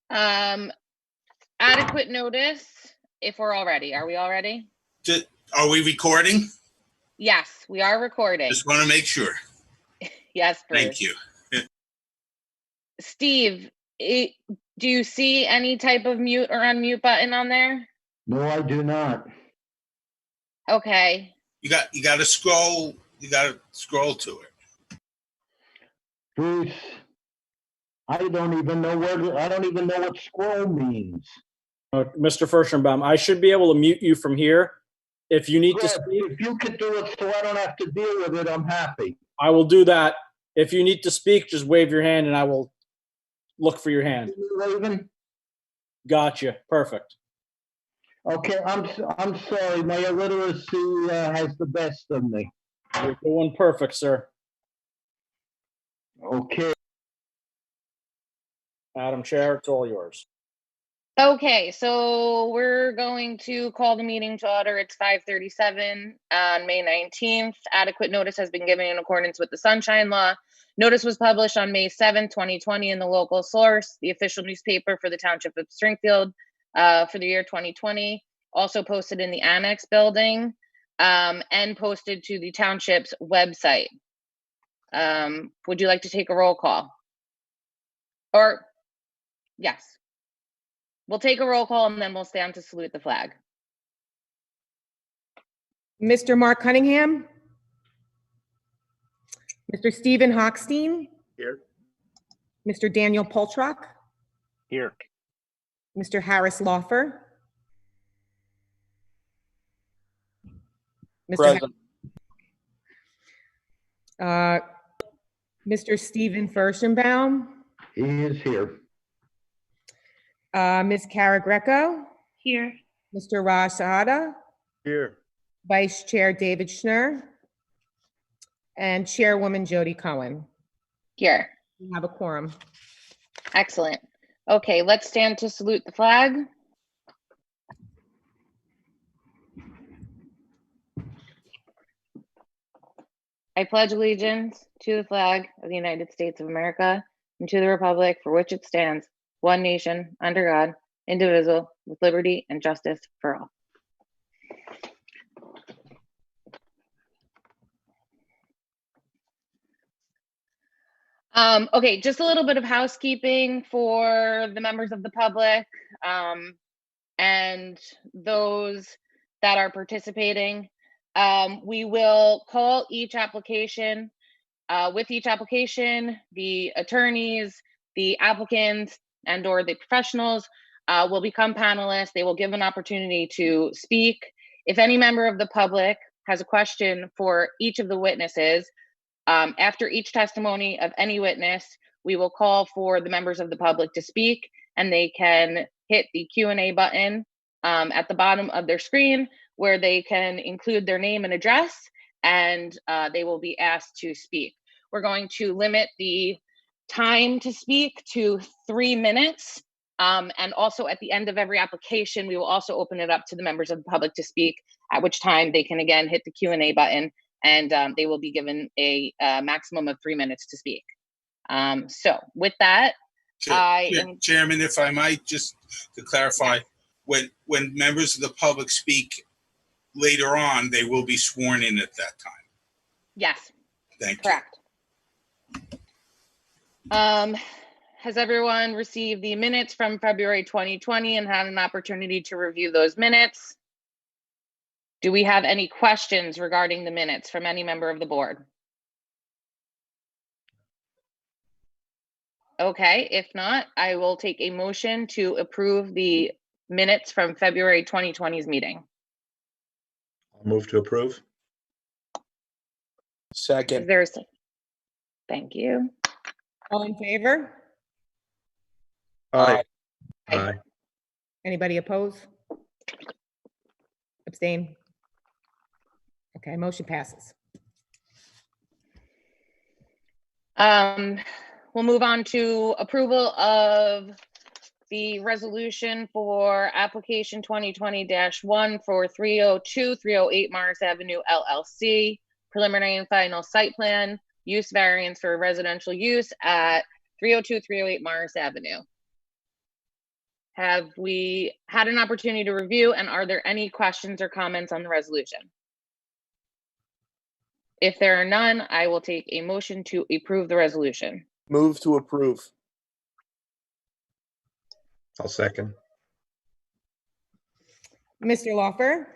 Adequate notice, if we're all ready. Are we all ready? Are we recording? Yes, we are recording. Just want to make sure. Yes, Bruce. Thank you. Steve, do you see any type of mute or unmute button on there? No, I do not. Okay. You got to scroll. You got to scroll to it. Bruce, I don't even know what scroll means. Mr. Furstenbaum, I should be able to mute you from here. If you need to speak, if you could do it so I don't have to deal with it, I'm happy. I will do that. If you need to speak, just wave your hand and I will look for your hand. Raven? Gotcha. Perfect. Okay, I'm sorry. My illiteracy has the best of me. You're doing perfect, sir. Okay. Madam Chair, it's all yours. Okay, so we're going to call the meeting to order. It's 5:37 on May 19th. Adequate notice has been given in accordance with the Sunshine Law. Notice was published on May 7th, 2020 in the local source, the official newspaper for the Township of Springfield for the year 2020. Also posted in the Annex building and posted to the Township's website. Would you like to take a roll call? Or, yes. We'll take a roll call and then we'll stand to salute the flag. Mr. Mark Cunningham? Mr. Stephen Hochstein? Here. Mr. Daniel Poltrock? Here. Mr. Harris Laufer? Present. Mr. Stephen Furstenbaum? He is here. Ms. Cara Greco? Here. Mr. Raj Sahada? Here. Vice Chair David Schnur? And Chairwoman Jody Cohen. Here. We have a quorum. Excellent. Okay, let's stand to salute the flag. I pledge allegiance to the flag of the United States of America and to the republic for which it stands, one nation, under God, indivisible, with liberty and justice for all. Okay, just a little bit of housekeeping for the members of the public and those that are participating. We will call each application. With each application, the attorneys, the applicants, and or the professionals will become panelists. They will give an opportunity to speak. If any member of the public has a question for each of the witnesses, after each testimony of any witness, we will call for the members of the public to speak, and they can hit the Q&A button at the bottom of their screen where they can include their name and address, and they will be asked to speak. We're going to limit the time to speak to 3 minutes. And also at the end of every application, we will also open it up to the members of the public to speak, at which time they can again hit the Q&A button, and they will be given a maximum of 3 minutes to speak. So with that, Chairman, if I might, just to clarify, when members of the public speak later on, they will be sworn in at that time. Yes. Thank correct. Has everyone received the minutes from February 2020 and had an opportunity to review those minutes? Do we have any questions regarding the minutes from any member of the board? Okay, if not, I will take a motion to approve the minutes from February 2020's meeting. I'll move to approve. Is there a second? Thank you. All in favor? Aye. Aye. Anybody oppose? Abstain? Okay, motion passes. We'll move on to approval of the resolution for application 2020-1 for 302-308 Morris Avenue LLC, preliminary and final site plan, use variance for residential use at 302-308 Morris Avenue. Have we had an opportunity to review, and are there any questions or comments on the resolution? If there are none, I will take a motion to approve the resolution. Move to approve. I'll second. Mr. Lawfer,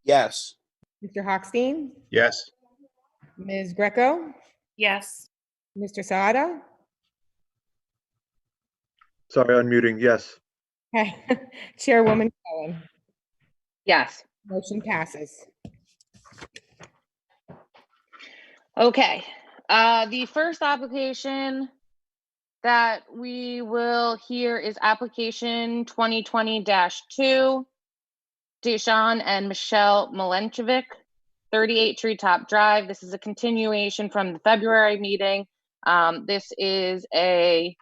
Yes. Mr. Hochstein, Yes. Ms. Greco, Yes. Mr. Saada. Sorry, unmuting. Yes. Okay. Chairwoman Cohen. Yes. Motion passes. Okay. The first application that we will hear is application 2020-2, Deshawn and Michelle Milenkovic, 38 Treetop Drive. This is a continuation from the February meeting. This is a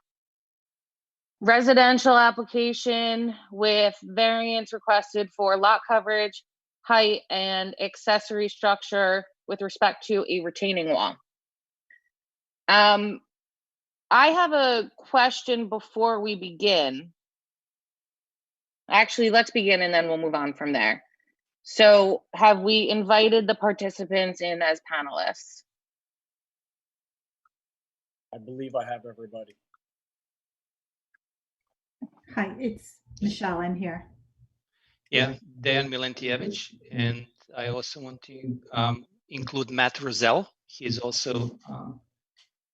residential application with variance requested for lot coverage, height, and accessory structure with respect to a retaining wall. I have a question before we begin. Actually, let's begin and then we'll move on from there. So, have we invited the participants in as panelists? I believe I have everybody. Hi, it's Michelle. I'm here. Yeah, Dan Milentievich, and I also want to include Matt Rosell. He's also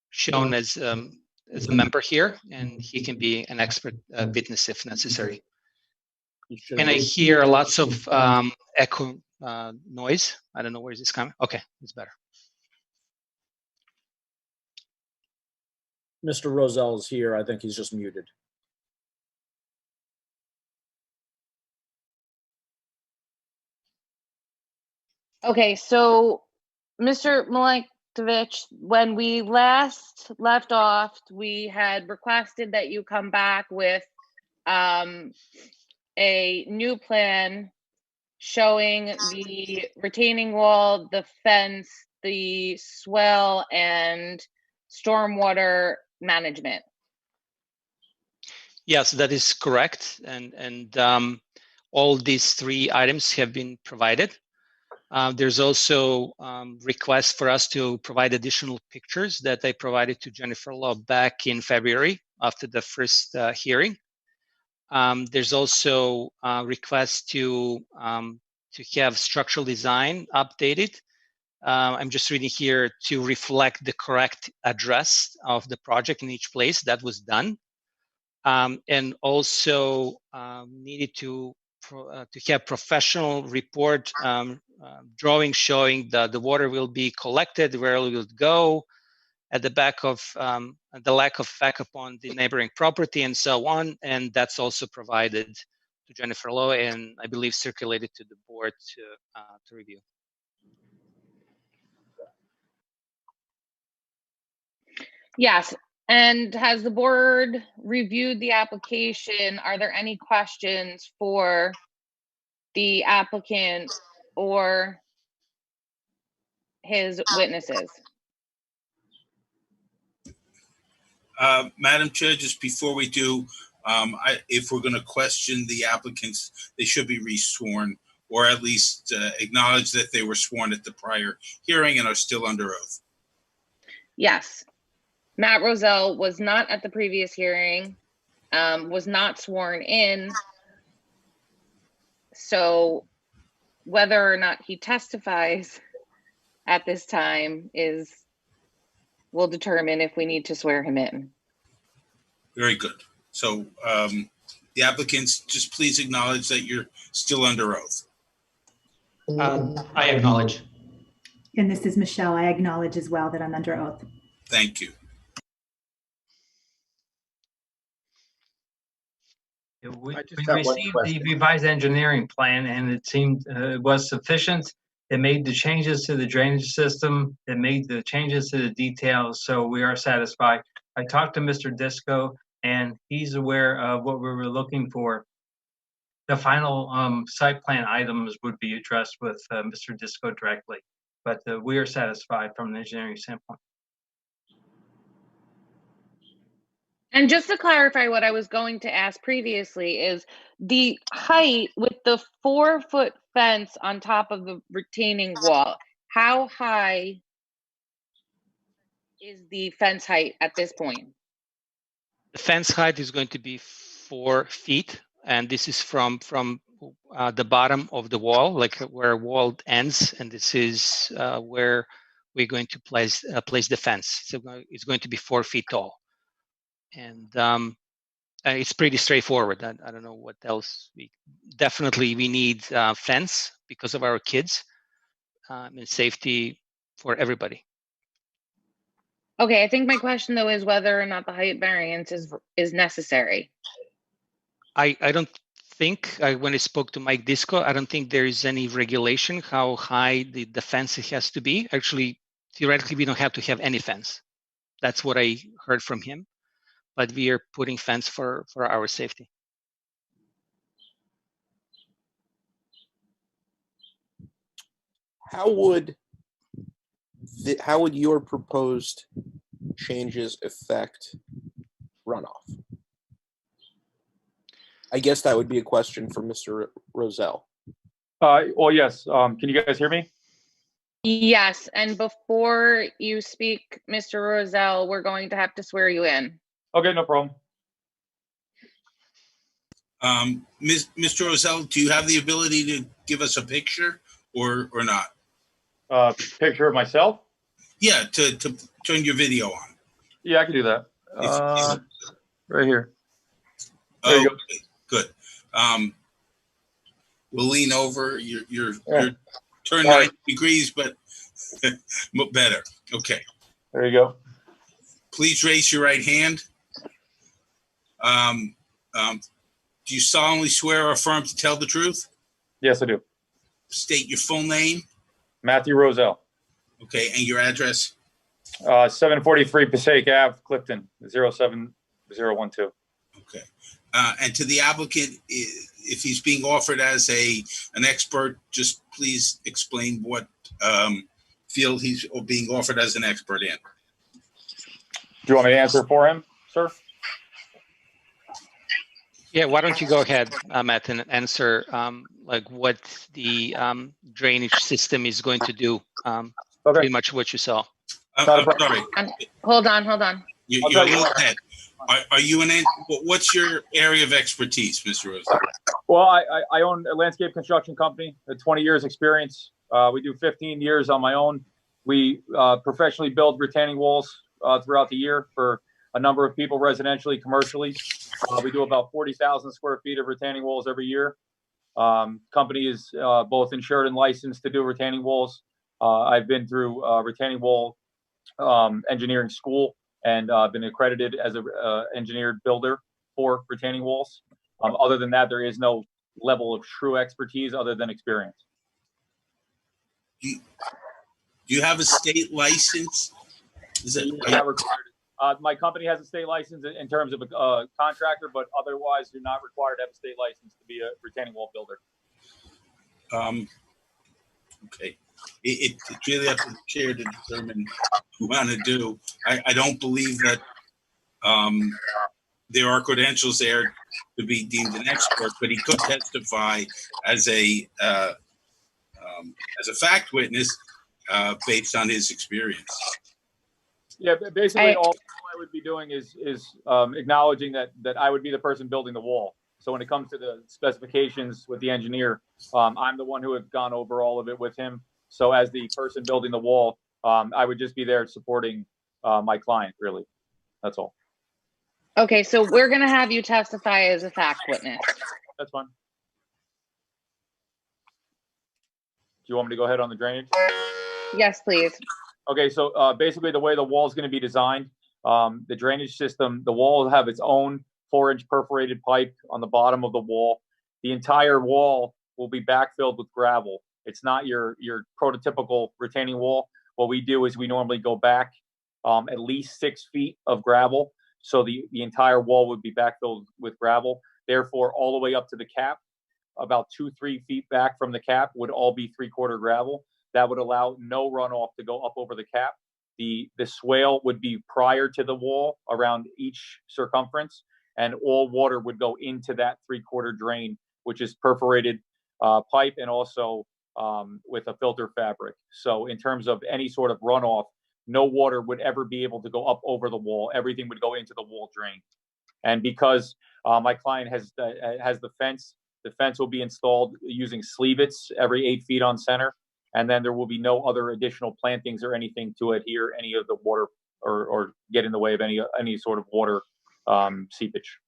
shown as a member here, and he can be an expert witness if necessary. And I hear lots of echo noise. I don't know where is this coming. Okay, it's better. Mr. Rosell is here. I think he's just muted. Okay, so Mr. Milenkovic, when we last left off, we had requested that you come back with a new plan showing the retaining wall, the fence, the swell, and stormwater management. Yes, that is correct. And all these three items have been provided. There's also requests for us to provide additional pictures that I provided to Jennifer Law back in February after the first hearing. There's also requests to have structural design updated. I'm just reading here to reflect the correct address of the project in each place. That was done. And also needed to have professional report drawing showing that the water will be collected, where it will go, at the back of the lack of effect upon the neighboring property, and so on. And that's also provided to Jennifer Law, and I believe circulated to the board to review. Yes, and has the board reviewed the application? Are there any questions for the applicant or his witnesses? Madam Chair, just before we do, if we're going to question the applicants, they should be resworn, or at least acknowledge that they were sworn at the prior hearing and are still under oath. Yes. Matt Rosell was not at the previous hearing, was not sworn in. So whether or not he testifies at this time will determine if we need to swear him in. Very good. So the applicants, just please acknowledge that you're still under oath. I acknowledge. And this is Michelle. I acknowledge as well that I'm under oath. Thank you. We I just have one received the question. revised engineering plan, and it seemed it was sufficient. It made the changes to the drainage system. It made the changes to the details, so we are satisfied. I talked to Mr. Disco, and he's aware of what we were looking for. The final site plan items would be addressed with Mr. Disco directly, but we are satisfied from an engineering standpoint. And just to clarify what I was going to ask previously is the height with the 4-foot fence on top of the retaining wall. How high is the fence height at this point? The fence height is going to be 4 feet, and this is from the bottom of the wall, like where wall ends, and this is where we're going to place the fence. So it's going to be 4 feet tall, and it's pretty straightforward. I don't know what else. We need fence because of our kids and safety for everybody. Okay, I think my question though is whether or not the height variance is necessary. I don't think, when I spoke to Mike Disco, I don't think there is any regulation how high the fence has to be. Actually, theoretically, we don't have to have any fence. That's what I heard from him. But we are putting fence for our safety. How would your proposed changes affect runoff? I guess that would be a question for Mr. Roselle. Well, yes. Can you guys hear me? Yes, and before you speak, Mr. Roselle, we're going to have to swear you in. Okay, no problem. Mr. Roselle, do you have the ability to give us a picture or not? Picture of myself? Yeah, to turn your video on. Yeah, I can do that. Right here. There Oh, you go. okay, good. We'll lean over. You're turn 90 degrees, but better. Okay. There you go. Please raise your right hand. Do you solemnly swear or affirm to tell the truth? Yes, I do. State your full name. Matthew Roselle. Okay, and your address. 743 Passaic Ave, Clifton, 07012. Okay. And to the applicant, if he's being offered as an expert, just please explain what field he's being offered as an expert in. Do you want me to answer for him, sir? Yeah, why don't you go ahead, Matt, and answer like what the drainage system is going to do. Okay. Pretty much what you saw. I'm sorry. Hold on. You're a little ahead. Are you what's your area of expertise, Mr. Roselle? Well, I own a landscape construction company, 20 years experience. We do 15 years on my own. We professionally build retaining walls throughout the year for a number of people, residentially, commercially. We do about 40,000 square feet of retaining walls every year. Company is both insured and licensed to do retaining walls. I've been through retaining wall engineering school and been accredited as an engineered builder for retaining walls. Other than that, there is no level of true expertise other than experience. Do you have a state license? Is it not required? My company has a state license in terms of a contractor, but otherwise you're not required to have a state license to be a retaining wall builder. Okay. It's really up to the chair to determine what you want to do. I don't believe that there are credentials there to be deemed an expert, but he could testify as a fact witness based on his experience. Yeah, basically all I would be doing is acknowledging that I would be the person building the wall. So when it comes to the specifications with the engineer, I'm the one who have gone over all of it with him. So as the person building the wall, I would just be there supporting my client, really. That's all. Okay, so we're going to have you testify as a fact witness. That's fine. Do you want me to go ahead on the drainage? Yes, please. Okay, so basically the way the wall is going to be designed, the drainage system, the wall will have its own 4-inch perforated pipe on the bottom of the wall. The entire wall will be backfilled with gravel. It's not your prototypical retaining wall. What we do is we normally go back at least 6 feet of gravel. So the entire wall would be backfilled with gravel. Therefore, all the way up to the cap, about 2-3 feet back from the cap would all be 3/4 gravel. That would allow no runoff to go up over the cap. The swale would be prior to the wall around each circumference, and all water would go into that 3/4 drain, which is perforated pipe and also with a filter fabric. So in terms of any sort of runoff, no water would ever be able to go up over the wall. Everything would go into the wall drain. And because my client has the fence will be installed using sleevets every 8 feet on center. And then there will be no other additional plantings or anything to adhere any of the water or get in the way of any sort of water seepage.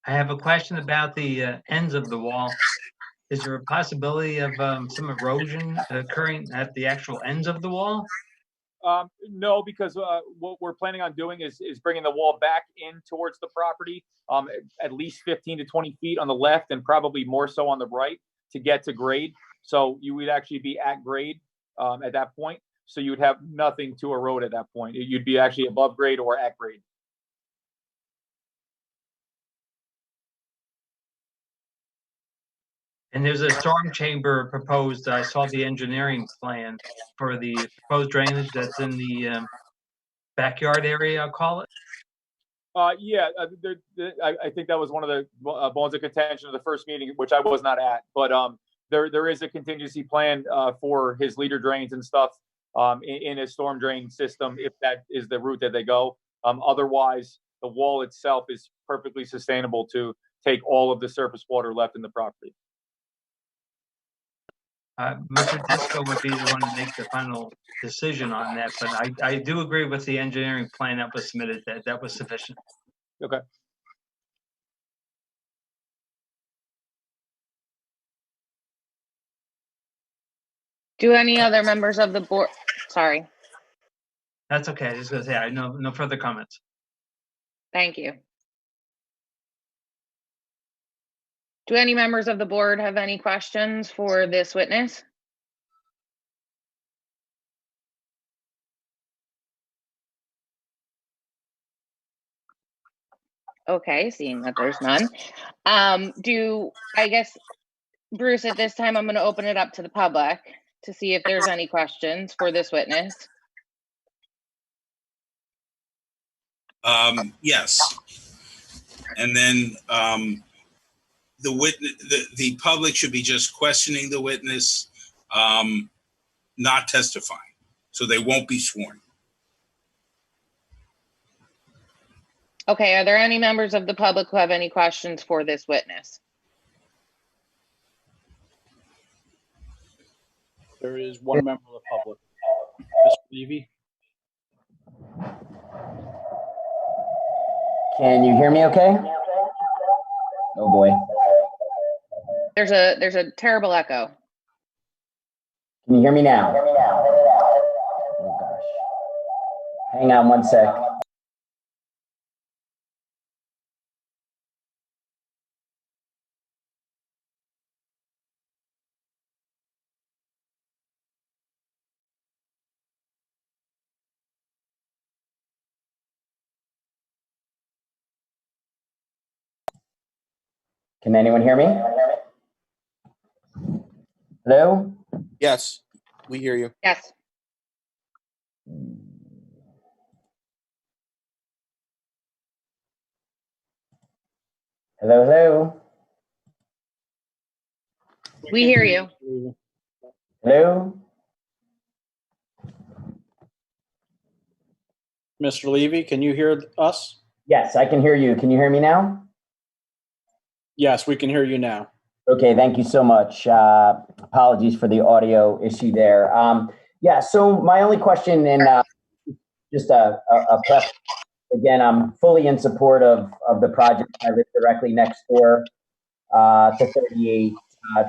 I have a question about the ends of the wall. Is there a possibility of some erosion occurring at the actual ends of the wall? No, because what we're planning on doing is bringing the wall back in towards the property, at least 15 to 20 feet on the left and probably more so on the right to get to grade. So you would actually be at grade at that point. So you would have nothing to erode at that point. You'd be actually above grade or at grade. And there's a storm chamber proposed. I saw the engineering plan for the proposed drainage that's in the backyard area, I'll call it. Yeah, I think that was one of the bones of contention of the first meeting, which I was not at. But there is a contingency plan for his leader drains and stuff in a storm drain system if that is the route that they go. Otherwise, the wall itself is perfectly sustainable to take all of the surface water left in the property. Mr. Disco would be the one to make the final decision on that, but I do agree with the engineering plan that was submitted, that was sufficient. Okay. Do any other members of the board, sorry, That's okay. I was just gonna say, I know no further comments. thank you. Do any members of the board have any questions for this witness? Okay, seeing that there's none. I guess, Bruce, at this time, I'm going to open it up to the public to see if there's any questions for this witness. Yes. And then the public should be just questioning the witness, not testifying. So they won't be sworn. Okay, are there any members of the public who have any questions for this witness? There is one member of the public. Mr. Levy? Can you hear me okay? Oh boy. There's a terrible echo. Can you hear me now? Oh gosh. Hang on one sec. Can anyone hear me? Hello? Yes, we hear you. Yes. Hello, hello? We hear you. Hello? Mr. Levy, can you hear us? Yes, I can hear you. Can you hear me now? Yes, we can hear you now. Okay, thank you so much. Apologies for the audio issue there. Yeah, so my only question, and just a prep, again, I'm fully in support of the project. I live directly next door to 38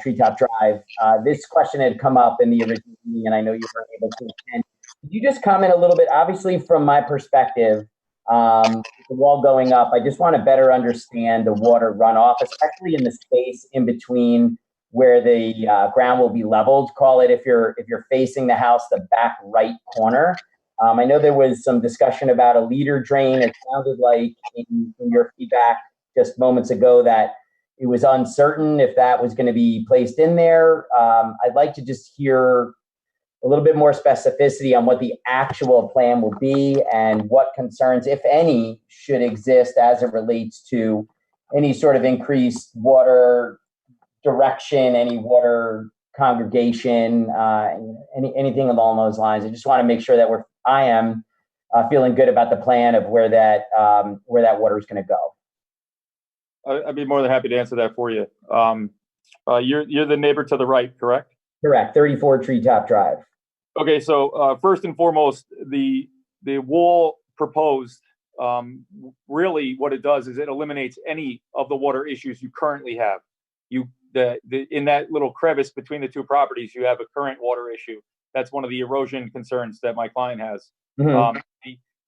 Treetop Drive. This question had come up in the original meeting, and I know you weren't able to attend. Could you just comment a little bit? Obviously, from my perspective, the wall going up, I just want to better understand the water runoff, especially in the space in between where the ground will be leveled. Call it, if you're facing the house, the back right corner. I know there was some discussion about a leader drain. It sounded like in your feedback just moments ago that it was uncertain if that was going to be placed in there. I'd like to just hear a little bit more specificity on what the actual plan will be and what concerns, if any, should exist as it relates to any sort of increased water direction, any water congregation, anything along those lines. I just want to make sure that I am feeling good about the plan of where that water is going to go. I'd be more than happy to answer that for you. You're the neighbor to the right, correct? Correct. 34 Treetop Drive. Okay, so first and foremost, the wall proposed, really what it does is it eliminates any of the water issues you currently have. In that little crevice between the two properties, you have a current water issue. That's one of the erosion concerns that my client has. Mm-hmm.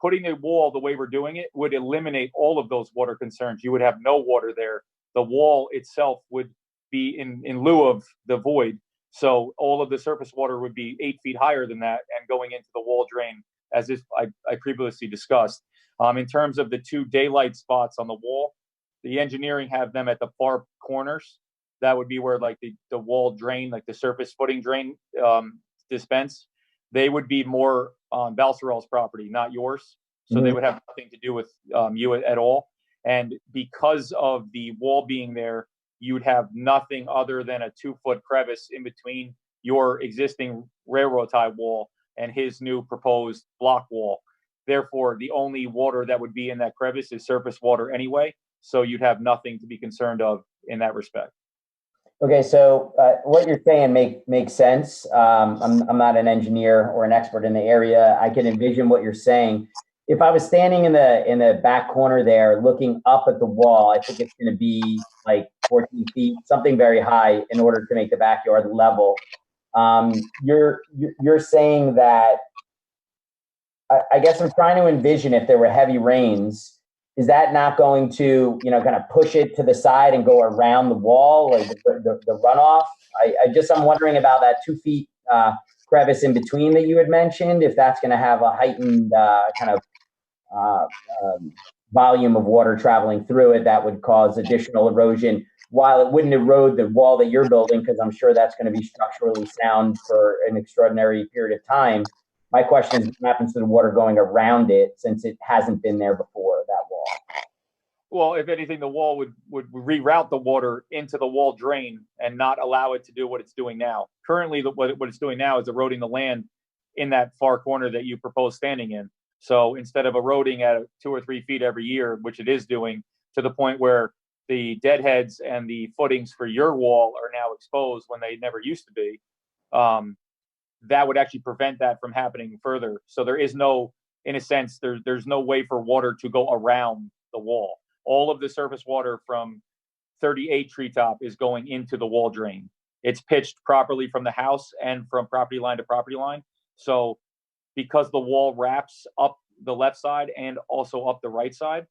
Putting a wall the way we're doing it would eliminate all of those water concerns. You would have no water there. The wall itself would be in lieu of the void. So all of the surface water would be 8 feet higher than that and going into the wall drain, as if I previously discussed. In terms of the two daylight spots on the wall, the engineering have them at the far corners. That would be where like the wall drain, like the surface footing drain dispense. They would be more on Balsarel's property, not yours. So they would have nothing to do with you at all. And because of the wall being there, you would have nothing other than a 2-foot crevice in between your existing railroad tie wall and his new proposed block wall. Therefore, the only water that would be in that crevice is surface water anyway. So you'd have nothing to be concerned of in that respect. Okay, so what you're saying makes sense. I'm not an engineer or an expert in the area. I can envision what you're saying. If I was standing in the back corner there, looking up at the wall, I think it's going to be like 14 feet, something very high, in order to make the backyard level. You're saying that. I guess I'm trying to envision if there were heavy rains. Is that not going to, kind of push it to the side and go around the wall, like the runoff? I'm wondering about that 2 feet crevice in between that you had mentioned, if that's going to have a heightened volume of water traveling through it that would cause additional erosion, while it wouldn't erode the wall that you're building, because I'm sure that's going to be structurally sound for an extraordinary period of time. My question is, what happens to the water going around it, since it hasn't been there before, that wall? Well, if anything, the wall would reroute the water into the wall drain and not allow it to do what it's doing now. Currently, what it's doing now is eroding the land in that far corner that you propose standing in. So instead of eroding at 2 or 3 feet every year, which it is doing, to the point where the deadheads and the footings for your wall are now exposed when they never used to be, that would actually prevent that from happening further. So there is no, in a sense, there's no way for water to go around the wall. All of the surface water from 38 Treetop is going into the wall drain. It's pitched properly from the house and from property line to property line. So because the wall wraps up the left side and also up the right side,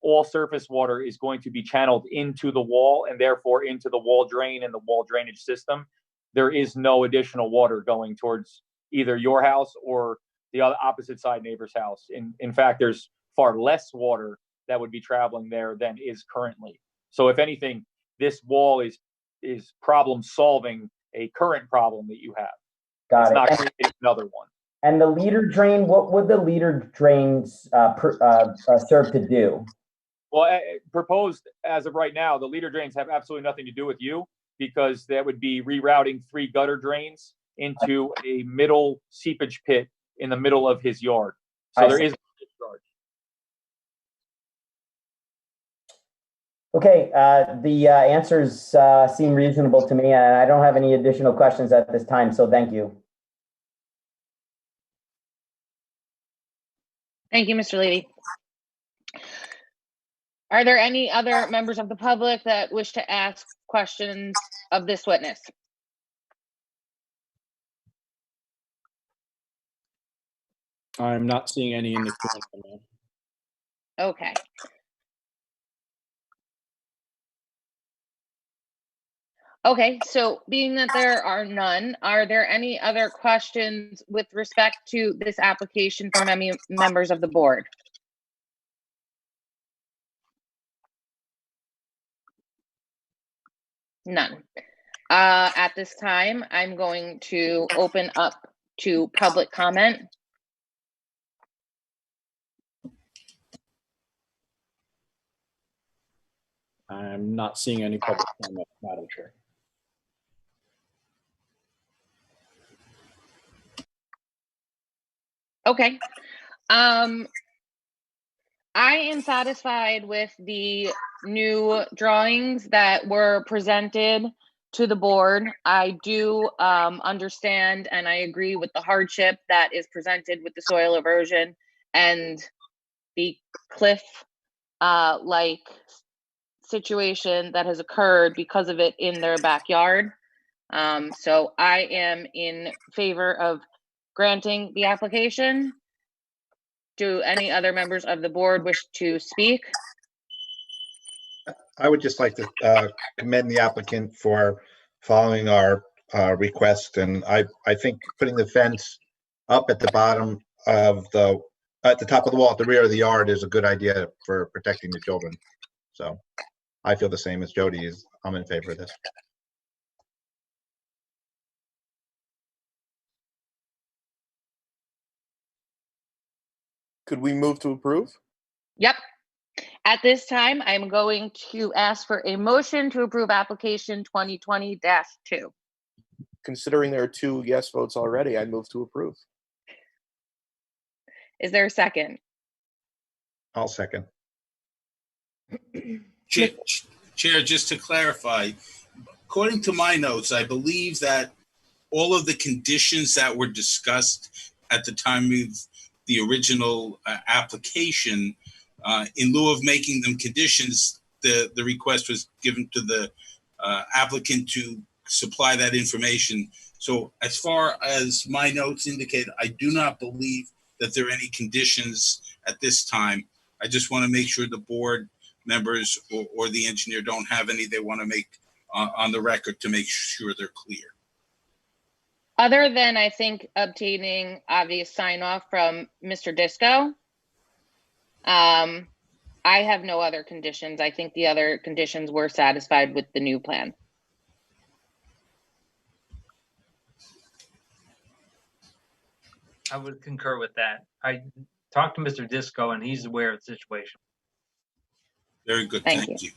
all surface water is going to be channeled into the wall and therefore into the wall drain and the wall drainage system. There is no additional water going towards either your house or the other opposite side neighbor's house. In fact, there's far less water that would be traveling there than is currently. So if anything, this wall is problem solving a current problem that you have. Got it's it. Not creating another one. And the leader drain, what would the leader drains serve to do? Well, proposed as of right now, the leader drains have absolutely nothing to do with you, because that would be rerouting 3 gutter drains into a middle seepage pit in the middle of his yard. So there is no discharge. Okay, the answers seem reasonable to me, and I don't have any additional questions at this time, so thank you. Thank you, Mr. Levy. Are there any other members of the public that wish to ask questions of this witness? I'm not seeing any in the Q&A. Okay. Okay, so being that there are none, are there any other questions with respect to this application from any members of the board? None. At this time, I'm going to open up to public comment. I'm not seeing any public comment, Madam Chair. Okay. I am satisfied with the new drawings that were presented to the board. I do understand and I agree with the hardship that is presented with the soil erosion and the cliff like situation that has occurred because of it in their backyard. So I am in favor of granting the application. Do any other members of the board wish to speak? I would just like to commend the applicant for following our request. And I think putting the fence up at the bottom of at the top of the wall at the rear of the yard is a good idea for protecting the children. So I feel the same as Jody is. I'm in favor of this. Could we move to approve? Yep. At this time, I'm going to ask for a motion to approve application 2020-2. Considering there are 2 yes votes already, I move to approve. Is there a second? I'll second. Chair, just to clarify, according to my notes, I believe that all of the conditions that were discussed at the time of the original application, in lieu of making them conditions, the request was given to the applicant to supply that information. So as far as my notes indicate, I do not believe that there are any conditions at this time. I just want to make sure the board members or the engineer don't have any they want to make on the record to make sure they're clear. Other than, I think, obtaining obvious sign off from Mr. Disco, I have no other conditions. I think the other conditions were satisfied with the new plan. I would concur with that. I talked to Mr. Disco and he's aware of the situation. Very good. Thank Thank you.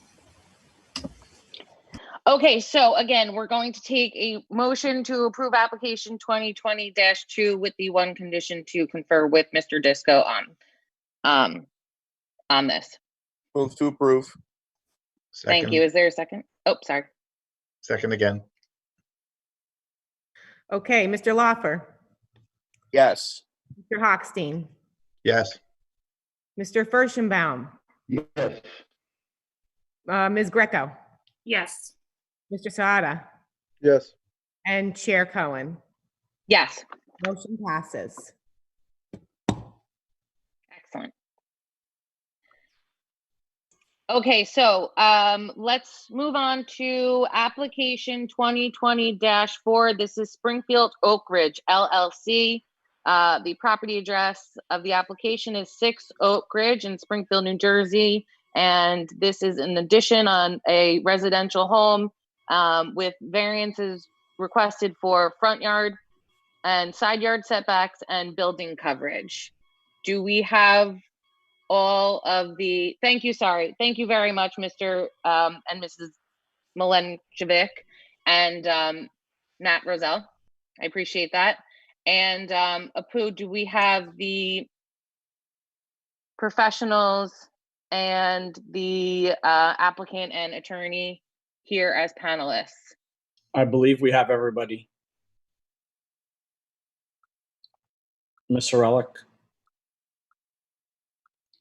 Okay, so again, we're going to take a motion to approve application 2020-2 with the one condition to confer with Mr. Disco on this. Move to approve. Second. Thank you. Is there a second? Oh, sorry. Second again. Okay, Mr. Lawfer, Yes. Mr. Hochstein, Yes. Mr. Furstenbaum, Yes. Ms. Greco, Yes. Mr. Saada, Yes. and Chair Cohen. Yes. Motion passes. Excellent. Okay, so let's move on to application 2020-4. This is Springfield Oak Ridge LLC. The property address of the application is 6 Oak Ridge in Springfield, New Jersey. And this is an addition on a residential home with variances requested for front yard and side yard setbacks and building coverage. Do we have all of the, thank you very much, Mr. And Mrs. Milenkovic and Nat Roselle. I appreciate that. And Apu, do we have the professionals and the applicant and attorney here as panelists? I believe we have everybody. Ms. Harelick.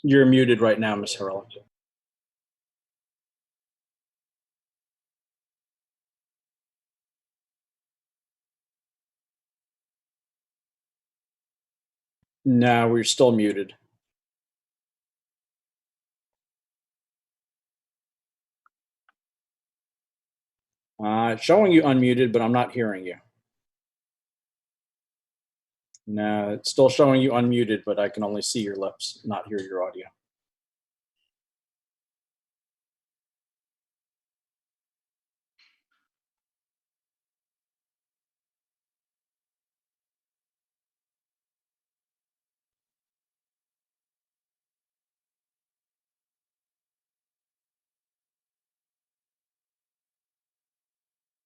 You're muted right now, Ms. Harelick. No, we're still muted. It's showing you unmuted, but I'm not hearing you. No, it's still showing you unmuted, but I can only see your lips, not hear your audio.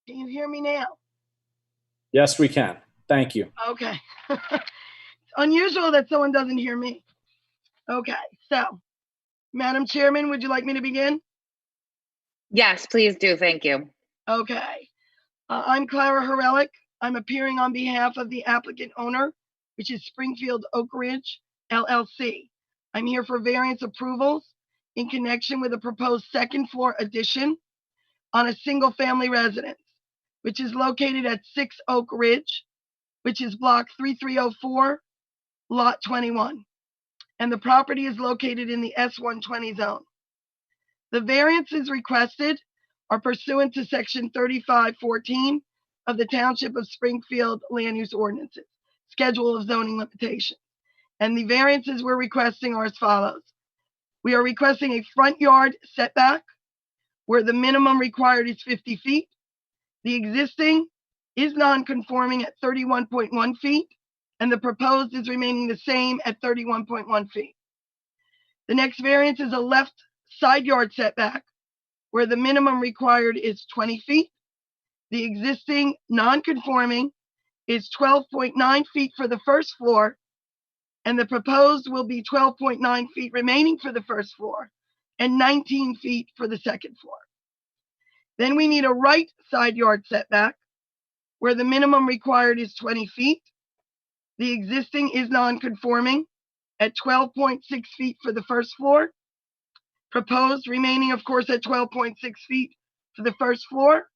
Can you hear me now? Yes, we can. Thank you. Okay. It's unusual that someone doesn't hear me. Okay, so, Madam Chairman, would you like me to begin? Yes, please do. Thank you. Okay. I'm Clara Horelick. I'm appearing on behalf of the applicant owner, which is Springfield Oak Ridge LLC. I'm here for variance approvals in connection with a proposed second floor addition on a single family residence, which is located at 6 Oak Ridge, which is block 3304, lot 21. And the property is located in the S120 zone. The variances requested are pursuant to section 3514 of the Township of Springfield Land Use Ordinances, Schedule of Zoning Limitations. And the variances we're requesting are as follows. We are requesting a front yard setback where the minimum required is 50 feet. The existing is non-conforming at 31.1 feet, and the proposed is remaining the same at 31.1 feet. The next variance is a left side yard setback where the minimum required is 20 feet. The existing non-conforming is 12.9 feet for the first floor, and the proposed will be 12.9 feet remaining for the first floor and 19 feet for the second floor. Then we need a right side yard setback where the minimum required is 20 feet. The existing is non-conforming at 12.6 feet for the first floor. Proposed remaining, of course, at 12.6 feet for the first floor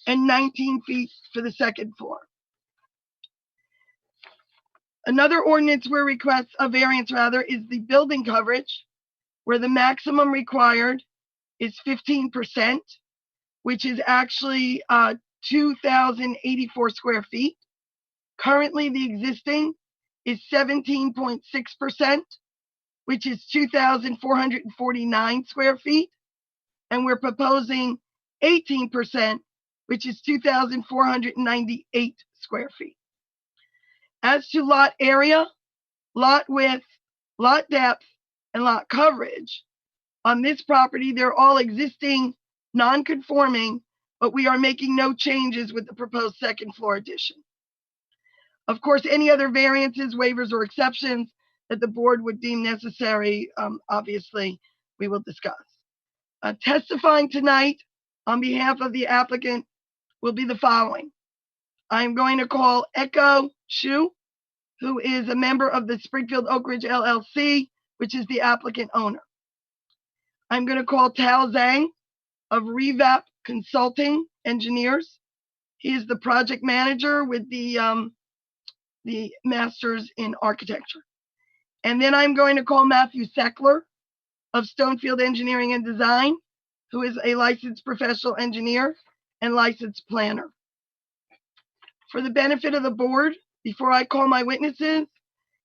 and 19 feet for the second floor. Another ordinance where a variance is the building coverage, where the maximum required is 15%, which is actually 2,084 square feet. Currently, the existing is 17.6%, which is 2,449 square feet. And we're proposing 18%, which is 2,498 square feet. As to lot area, lot width, lot depth, and lot coverage, on this property, they're all existing non-conforming, but we are making no changes with the proposed second floor addition. Of course, any other variances, waivers, or exceptions that the board would deem necessary, obviously, we will discuss. Testifying tonight on behalf of the applicant will be the following. I'm going to call Echo Shu, who is a member of the Springfield Oak Ridge LLC, which is the applicant owner. I'm going to call Tao Zhang of Revap Consulting Engineers. He is the project manager with the Masters in Architecture. And then I'm going to call Matthew Seckler of Stonefield Engineering and Design, who is a licensed professional engineer and licensed planner. For the benefit of the board, before I call my witnesses,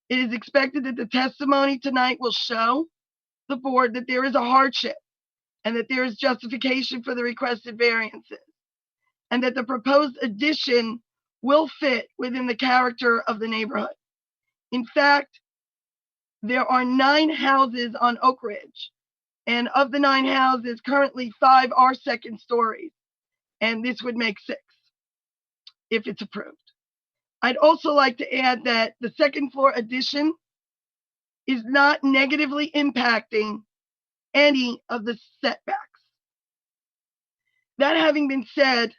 it is expected that the testimony tonight will show the board that there is a hardship and that there is justification for the requested variances, and that the proposed addition will fit within the character of the neighborhood. In fact, there are 9 houses on Oak Ridge, and of the 9 houses, currently 5 are second stories, and this would make 6 if it's approved. I'd also like to add that the second floor addition is not negatively impacting any of the setbacks. That having been said,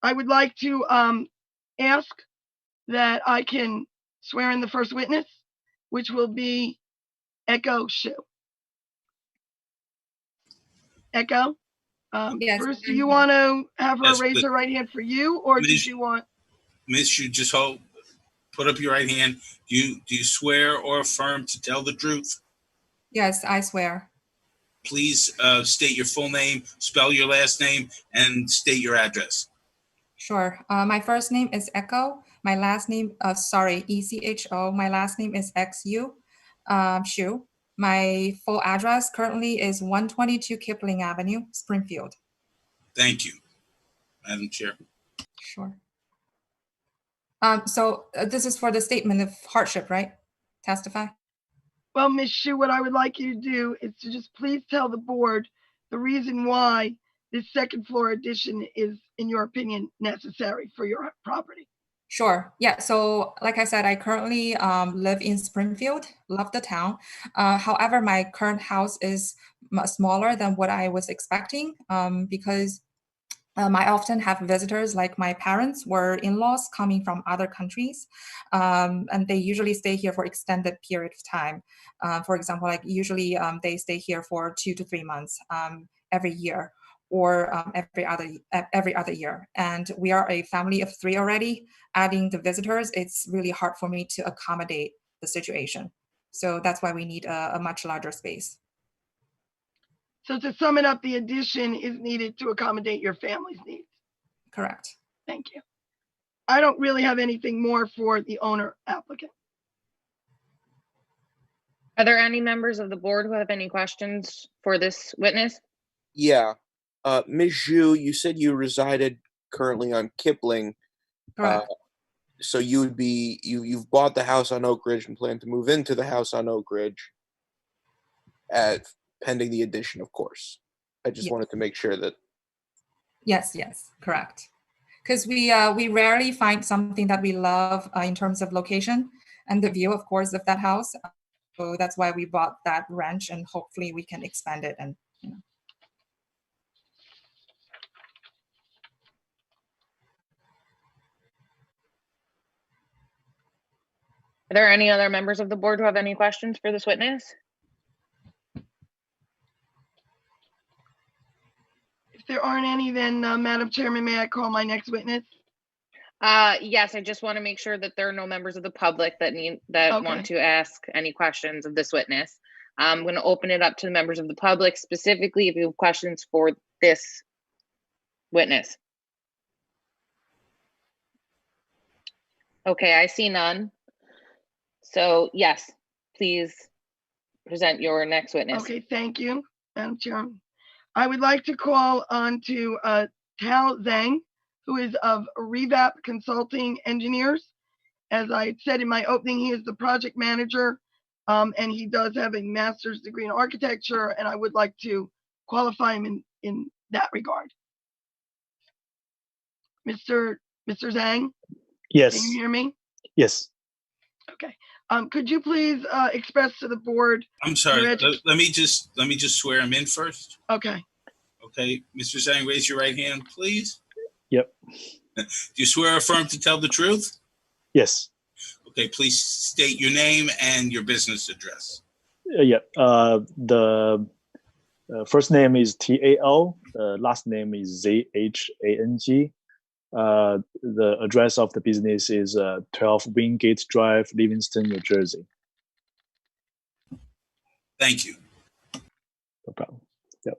I would like to ask that I can swear in the first witness, which will be Echo Shu. Echo, Yes. Bruce, do you want to have her Yes, raise but- her right hand for you, or Ms. did you want? Miss, you just put up your right hand. Do you swear or affirm to tell the truth? Yes, I swear. Please state your full name, spell your last name, and state your address. Sure. My first name is Echo. My last name, ECHO. My last name is XU, Shu. My full address currently is 122 Kipling Avenue, Springfield. Thank you, Madam Chair. Sure. So this is for the statement of hardship, right? Testify. Well, Ms. Shu, what I would like you to do is to just please tell the board the reason why this second floor addition is, in your opinion, necessary for your property? Sure. Yeah. So, like I said, I currently live in Springfield. Love the town. However, my current house is much smaller than what I was expecting because I often have visitors, like my parents were in-laws coming from other countries, and they usually stay here for extended period of time. For example, like usually they stay here for 2 to 3 months every year, or every other year. And we are a family of 3 already. Adding the visitors, it's really hard for me to accommodate the situation. So that's why we need a much larger space. So to sum it up, the addition is needed to accommodate your family's needs. Correct. Thank you. I don't really have anything more for the owner applicant. Are there any members of the board who have any questions for this witness? Yeah. Ms. Zhu, you said you resided currently on Kipling. Correct. So you would be, you've bought the house on Oak Ridge and plan to move into the house on Oak Ridge pending the addition, of course. I just wanted to make sure that. Yes, correct. Because we rarely find something that we love in terms of location and the view, of course, of that house. So that's why we bought that ranch, and hopefully we can expand it. And Are there any other members of the board who have any questions for this witness? If there aren't any, then Madam Chairman, may I call my next witness? Yes, I just want to make sure that there are no members of the public that want to ask any questions of this witness. I'm going to open it up to the members of the public, specifically if you have questions for this witness. Okay, I see none. So yes, please present your next witness. Okay, thank you, Madam Chairman. I would like to call on to Tao Zhang, who is of Revap Consulting Engineers. As I said in my opening, he is the project manager, and he does have a master's degree in architecture, and I would like to qualify him in that regard. Mr. Zhang? Yes. Can you hear me? Yes. Okay. Could you please express to the board? I'm sorry. Let me just swear him in first. Okay. Okay, Mr. Zhang, raise your right hand, please. Yep. Do you swear or affirm to tell the truth? Yes. Okay, please state your name and your business address. Yeah. The first name is T-A-O. Last name is Z-H-A-N-G. The address of the business is 12 Wingate Drive, Livingston, New Jersey. Thank you. No problem. Yep.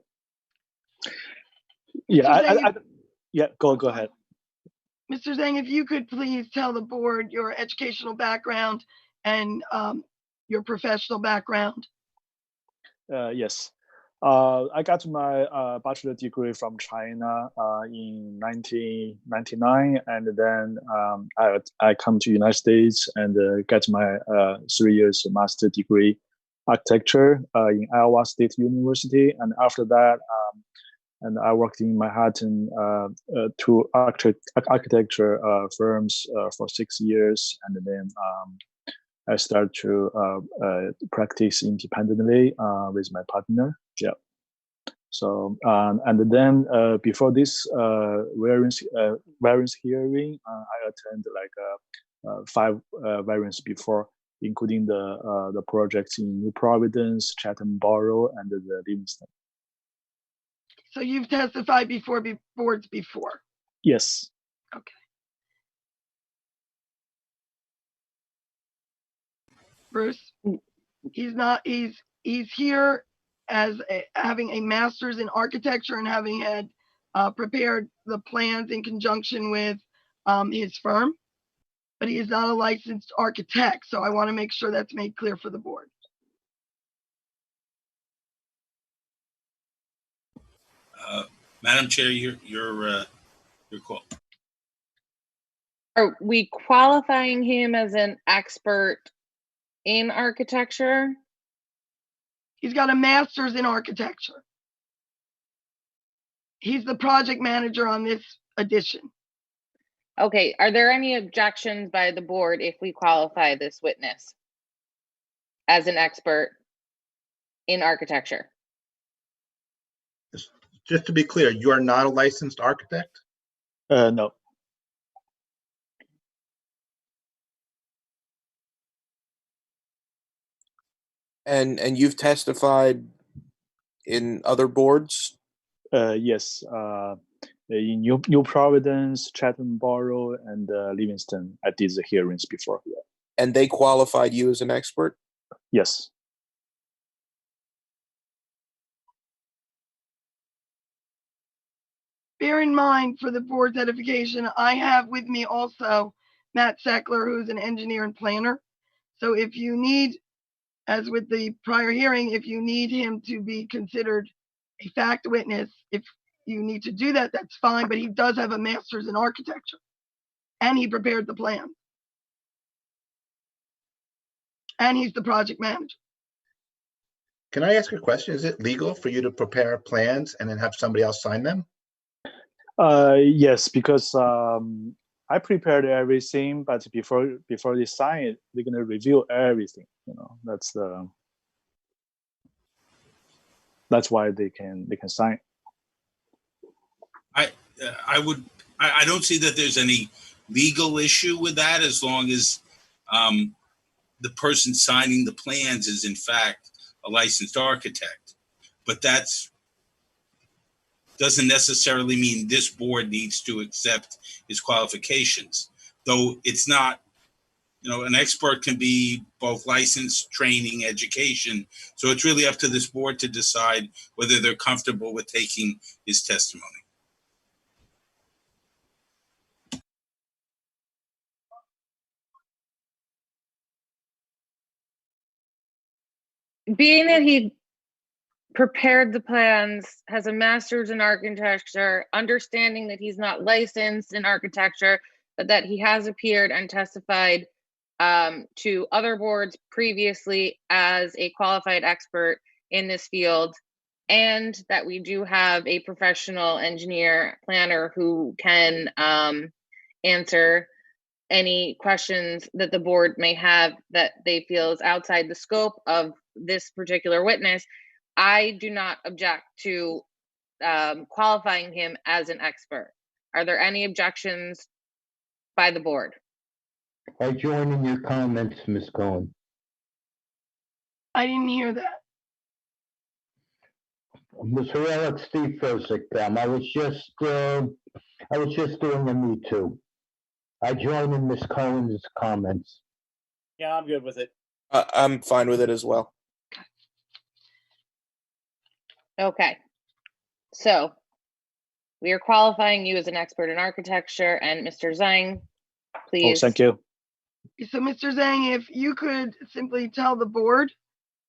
Yeah. Yeah. Go ahead. Mr. Zhang, if you could please tell the board your educational background and your professional background. Yes. I got my bachelor degree from China in 1999, and then I come to United States and get my 3 years master degree architecture in Iowa State University, and after that, and I worked in Manhattan two architecture firms for 6 years, and then I started to practice independently with my partner. Yeah. So and then before this variance hearing, I attended like 5 variants before, including the projects in New Providence, Chatham Borough, and the Livingston. So you've testified before boards before? Yes. Okay. Bruce, he's here as having a master's in architecture and having had prepared the plans in conjunction with his firm, but he is not a licensed architect. So I want to make sure that's made clear for the board. Madam Chair, your call. Are we qualifying him as an expert in architecture? He's got a master's in architecture. He's the project manager on this addition. Okay, are there any objections by the board if we qualify this witness as an expert in architecture? Just to be clear, you are not a licensed architect? No. And you've testified in other boards? Yes. In New Providence, Chatham Borough, and Livingston, I did the hearings before. Yeah. And they qualified you as an expert? Yes. Bear in mind, for the board's edification, I have with me also Matt Seckler, who's an engineer and planner. So if you need, as with the prior hearing, if you need him to be considered a fact witness, if you need to do that, that's fine, but he does have a master's in architecture and he prepared the plan. And he's the project manager. Can I ask a question? Is it legal for you to prepare plans and then have somebody else sign them? Yes, because I prepared everything, but before they sign it, they're gonna review everything. You know, that's why they can sign. I don't see that there's any legal issue with that, as long as the person signing the plans is in fact a licensed architect. But that's doesn't necessarily mean this board needs to accept his qualifications, though it's not, you know, an expert can be both licensed, training, education. So it's really up to this board to decide whether they're comfortable with taking his testimony. Being that he prepared the plans, has a master's in architecture, understanding that he's not licensed in architecture, but that he has appeared and testified to other boards previously as a qualified expert in this field, and that we do have a professional engineer planner who can answer any questions that the board may have that they feel is outside the scope of this particular witness. I do not object to qualifying him as an expert. Are there any objections by the board? I join in your comments, Ms. Cohen. I didn't hear that. Ms. Herrera, Steve Fezzik, I was just doing a me too. I join in Ms. Cohen's comments. Yeah, I'm good with it. I'm fine with it as well. Okay, so we are qualifying you as an expert in architecture, and Mr. Zhang, please. Oh, thank you. So Mr. Zhang, if you could simply tell the board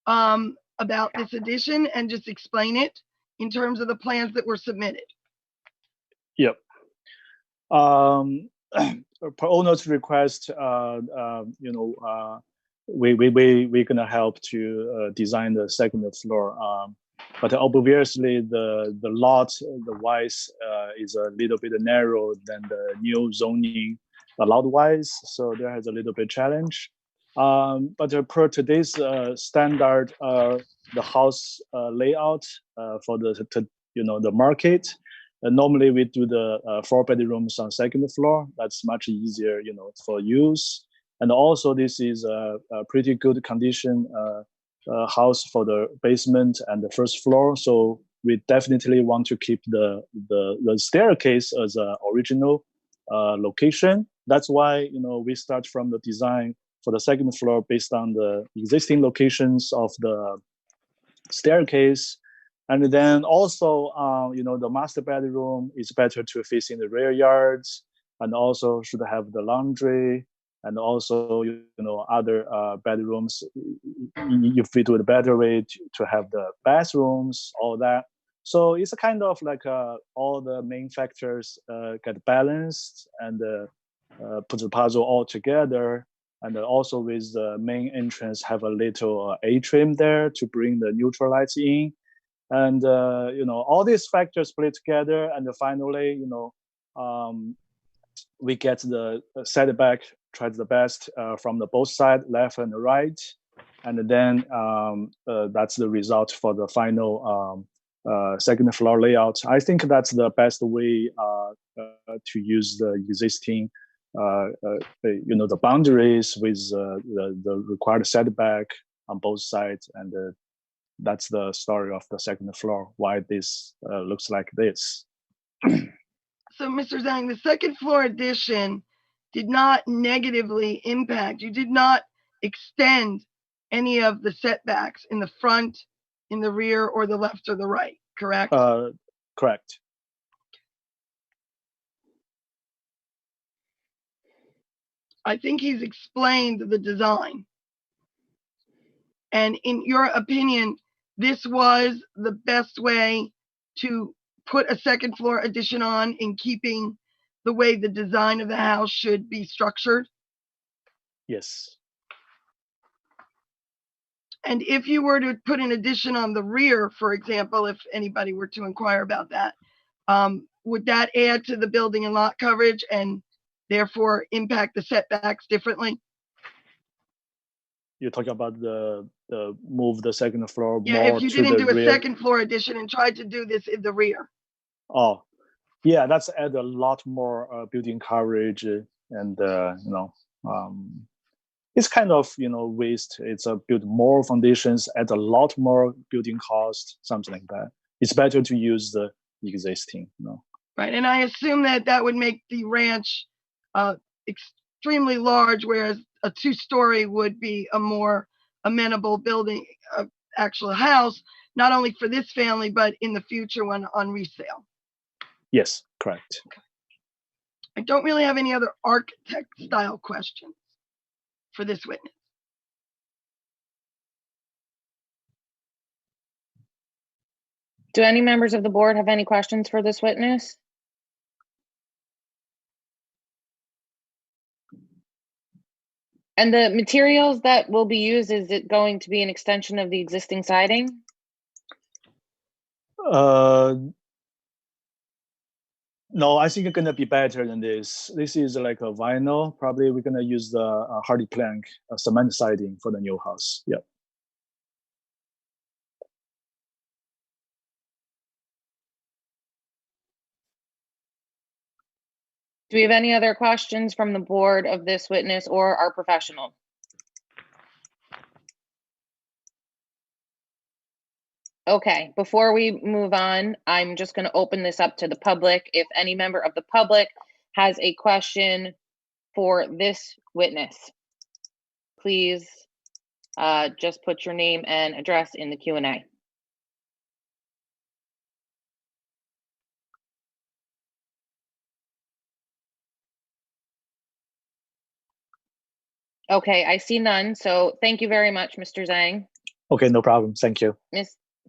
about this addition and just explain it in terms of the plans that were submitted. Yep. Per owner's request, we're gonna help to design the second floor. But obviously the lot, the wise is a little bit narrow than the new zoning lot wise, so there has a little bit challenge. But per today's standard, the house layout for the market. Normally we do the 4 bedrooms on second floor. That's much easier, for use. And also this is a pretty good condition house for the basement and the first floor. So we definitely want to keep the staircase as an original location. That's why, we start from the design for the second floor based on the existing locations of the staircase. And then also, the master bedroom is better to face in the rear yards, and also should have the laundry, and also, other bedrooms, you fit with a better way to have the bathrooms, all that. So it's a kind of like all the main factors get balanced and put the puzzle all together. And also with the main entrance have a little atrium there to bring the neutral lights in. And all these factors play together, and finally, we get the setback, try the best from the both sides, left and right, and then that's the result for the final second floor layout. I think that's the best way to use the existing, the boundaries with the required setback on both sides, and that's the story of the second floor, why this looks like this. So, Mr. Zhang, the second floor addition did not negatively impact, you did not extend any of the setbacks in the front, in the rear, or the left or the right, correct? Correct. I think he's explained the design. And in your opinion, this was the best way to put a second floor addition on in keeping the way the design of the house should be structured? Yes. And if you were to put an addition on the rear, for example, if anybody were to inquire about that, would that add to the building and lot coverage and therefore impact the setbacks differently? You're talking about the move the second floor Yeah, more if you to didn't the do a rear. second floor addition and tried to do this in the rear. Oh, yeah, that's add a lot more building coverage, and it's kind of waste. It's a build more foundations, add a lot more building cost, something like that. It's better to use the existing. Right, and I assume that would make the ranch extremely large, whereas a two-story would be a more amenable building, actual house, not only for this family, but in the future when on resale. Yes, correct. Okay. I don't really have any other architect style questions for this witness. Do any members of the board have any questions for this witness? And the materials that will be used, is it going to be an extension of the existing siding? No, I think it's gonna be better than this. This is like a vinyl. Probably we're gonna use the hardy plank cement siding for the new house. Yeah. Do we have any other questions from the board of this witness or our professional? Okay, before we move on, I'm just going to open this up to the public. If any member of the public has a question for this witness, please just put your name and address in the Q&A. Okay, I see none. So thank you very much, Mr. Zhang. Okay, no problem. Thank you.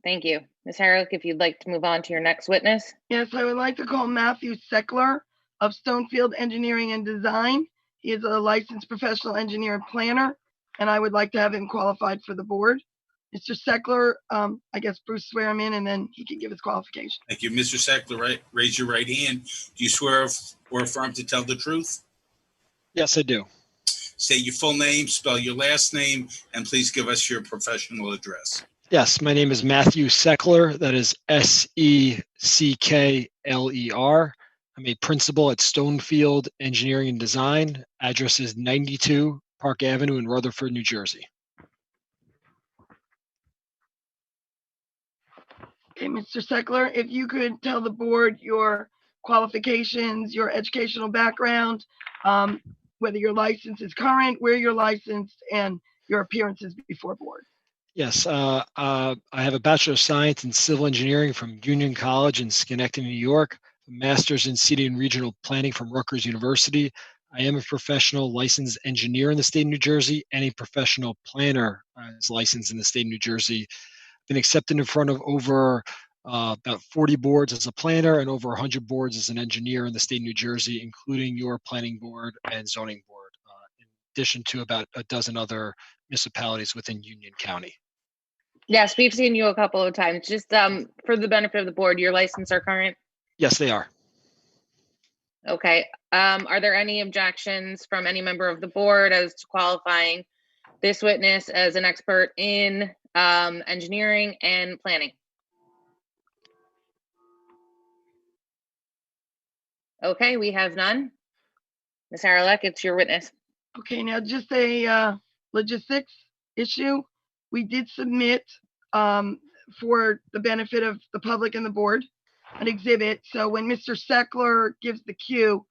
Thank you. Ms. Herrick, if you'd like to move on to your next witness. Yes, I would like to call Matthew Seckler of Stonefield Engineering and Design. He is a licensed professional engineer and planner, and I would like to have him qualified for the board. Mr. Seckler, I guess Bruce swear him in and then he can give his qualification. Thank you. Mr. Seckler, raise your right hand. Do you swear or affirm to tell the truth? Yes, I do. Say your full name, spell your last name, and please give us your professional address. Yes, my name is Matthew Seckler. That is Seckler. I'm a principal at Stonefield Engineering and Design. Address is 92 Park Avenue in Rutherford, New Jersey. Okay, Mr. Seckler, if you could tell the board your qualifications, your educational background, whether your license is current, where you're licensed, and your appearances before board. Yes, I have a Bachelor of Science in Civil Engineering from Union College in Schenectady, New York, a Master's in City and Regional Planning from Rutgers University. I am a professional licensed engineer in the state of New Jersey and a professional planner as licensed in the state of New Jersey. I've been accepted in front of over about 40 boards as a planner and over 100 boards as an engineer in the state of New Jersey, including your planning board and zoning board, in addition to about a dozen other municipalities within Union County. Yes, we've seen you a couple of times. Just for the benefit of the board, your license are current? Yes, they are. Okay. Are there any objections from any member of the board as to qualifying this witness as an expert in engineering and planning? Okay, we have none. Ms. Haralek, it's your witness. Okay, now just a logistics issue. We did submit for the benefit of the public and the board an exhibit. So when Mr. Seckler gives the cue,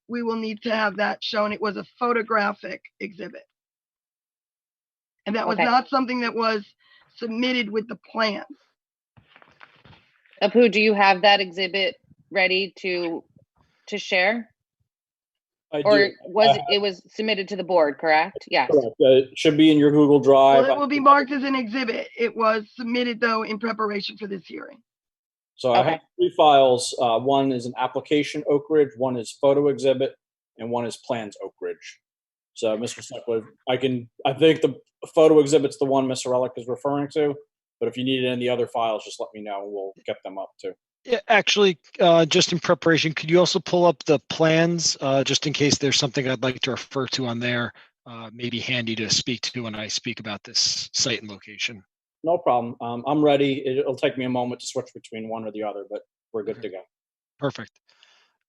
we will need to have that shown. It was a photographic exhibit. And that was Okay. not something that was submitted with the plan. Apu, do you have that exhibit ready to share? I Or do. was it was submitted to the board, correct? Yes. Correct. It should be in your Google Drive. Well, it will be marked as an exhibit. It was submitted though in preparation for this hearing. So I have 3 files. One is an application Oak Ridge, one is photo exhibit, and one is plans Oak Ridge. So Mr. Seckler, I think the photo exhibit's the one Mr. Relic is referring to, but if you need any other files, just let me know and we'll get them up too. Yeah, actually, just in preparation, could you also pull up the plans, just in case there's something I'd like to refer to on there, maybe handy to speak to when I speak about this site and location? No problem. I'm ready. It'll take me a moment to switch between one or the other, but we're good to go. Perfect.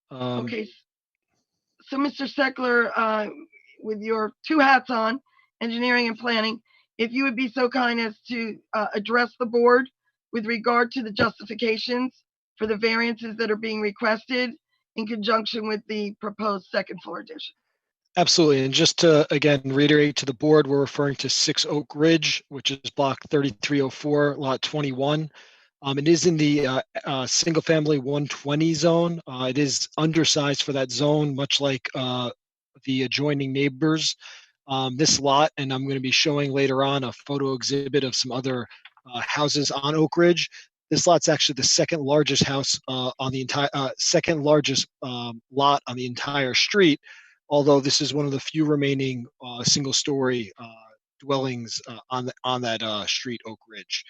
Okay. So Mr. Seckler, with your 2 hats on, engineering and planning, if you would be so kind as to address the board with regard to the justifications for the variances that are being requested in conjunction with the proposed second floor addition. Absolutely. And just to, again, reiterate to the board, we're referring to 6 Oak Ridge, which is block 3304, lot 21. It is in the single family 120 zone. It is undersized for that zone, much like the adjoining neighbors. This lot, and I'm going to be showing later on a photo exhibit of some other houses on Oak Ridge. This lot's actually the second largest house on the entire, second largest lot on the entire street. Although this is one of the few remaining single-story dwellings on that street, Oak Ridge.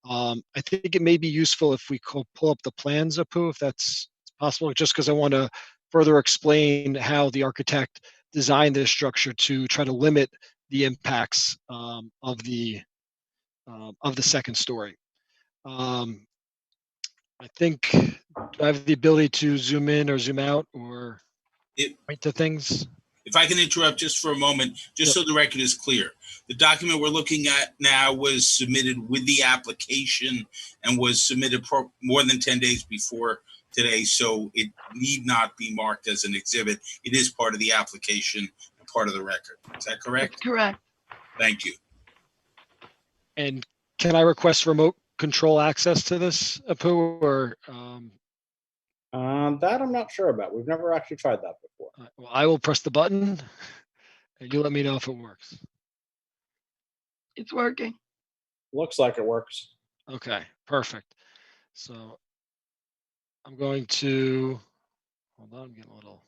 I think it may be useful if we could pull up the plans, Apu, if that's possible, just because I want to further explain how the architect designed this structure to try to limit the impacts of the second story. I think, do I have the ability to zoom in or zoom out or point to things? If I can interrupt just for a moment, just so the record is clear. The document we're looking at now was submitted with the application and was submitted more than 10 days before today, so it need not be marked as an exhibit. It is part of the application and part of the record. Is that correct? That's correct. Thank you. And can I request remote control access to this, Apu, or? That I'm not sure about. We've never actually tried that before. Well, I will press the button and you let me know if it works. It's working. Looks like it works. Okay, perfect. So I'm going to, hold on, I'm getting a little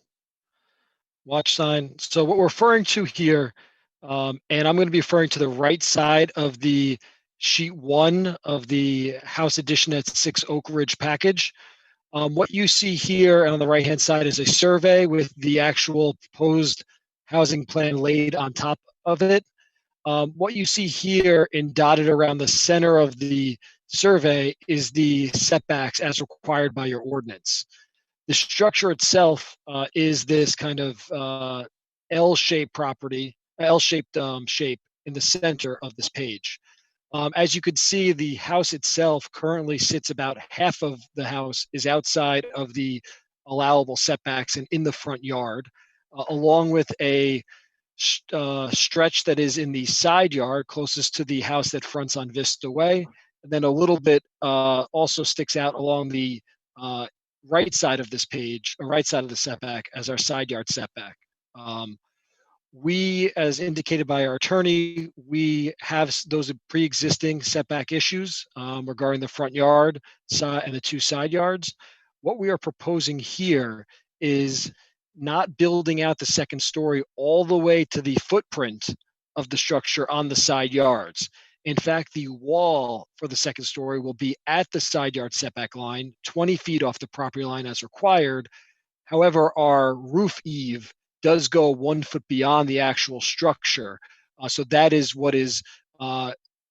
watch sign. So what we're referring to here, and I'm going to be referring to the right side of the sheet 1 of the house addition at 6 Oak Ridge package. What you see here on the right-hand side is a survey with the actual proposed housing plan laid on top of it. What you see here and dotted around the center of the survey is the setbacks as required by your ordinance. The structure itself is this kind of L-shaped property, L-shaped shape in the center of this page. As you could see, the house itself currently sits about half of the house is outside of the allowable setbacks and in the front yard, along with a stretch that is in the side yard closest to the house that fronts on Vista Way. And then a little bit also sticks out along the right side of this page, or right side of the setback as our side yard setback. We, as indicated by our attorney, we have those pre-existing setback issues regarding the front yard and the 2 side yards. What we are proposing here is not building out the second story all the way to the footprint of the structure on the side yards. In fact, the wall for the second story will be at the side yard setback line, 20 feet off the property line as required. However, our roof eave does go 1 foot beyond the actual structure. So that is what is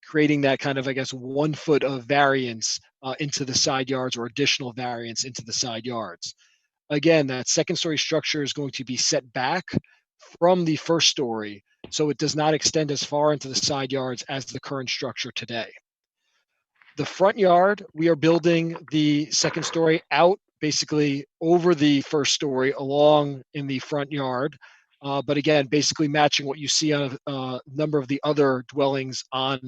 creating that kind of, I guess, 1 foot of variance into the side yards, or additional variance into the side yards. Again, that second story structure is going to be set back from the first story, so it does not extend as far into the side yards as the current structure today. The front yard, we are building the second story out basically over the first story along in the front yard. But again, basically matching what you see on a number of the other dwellings on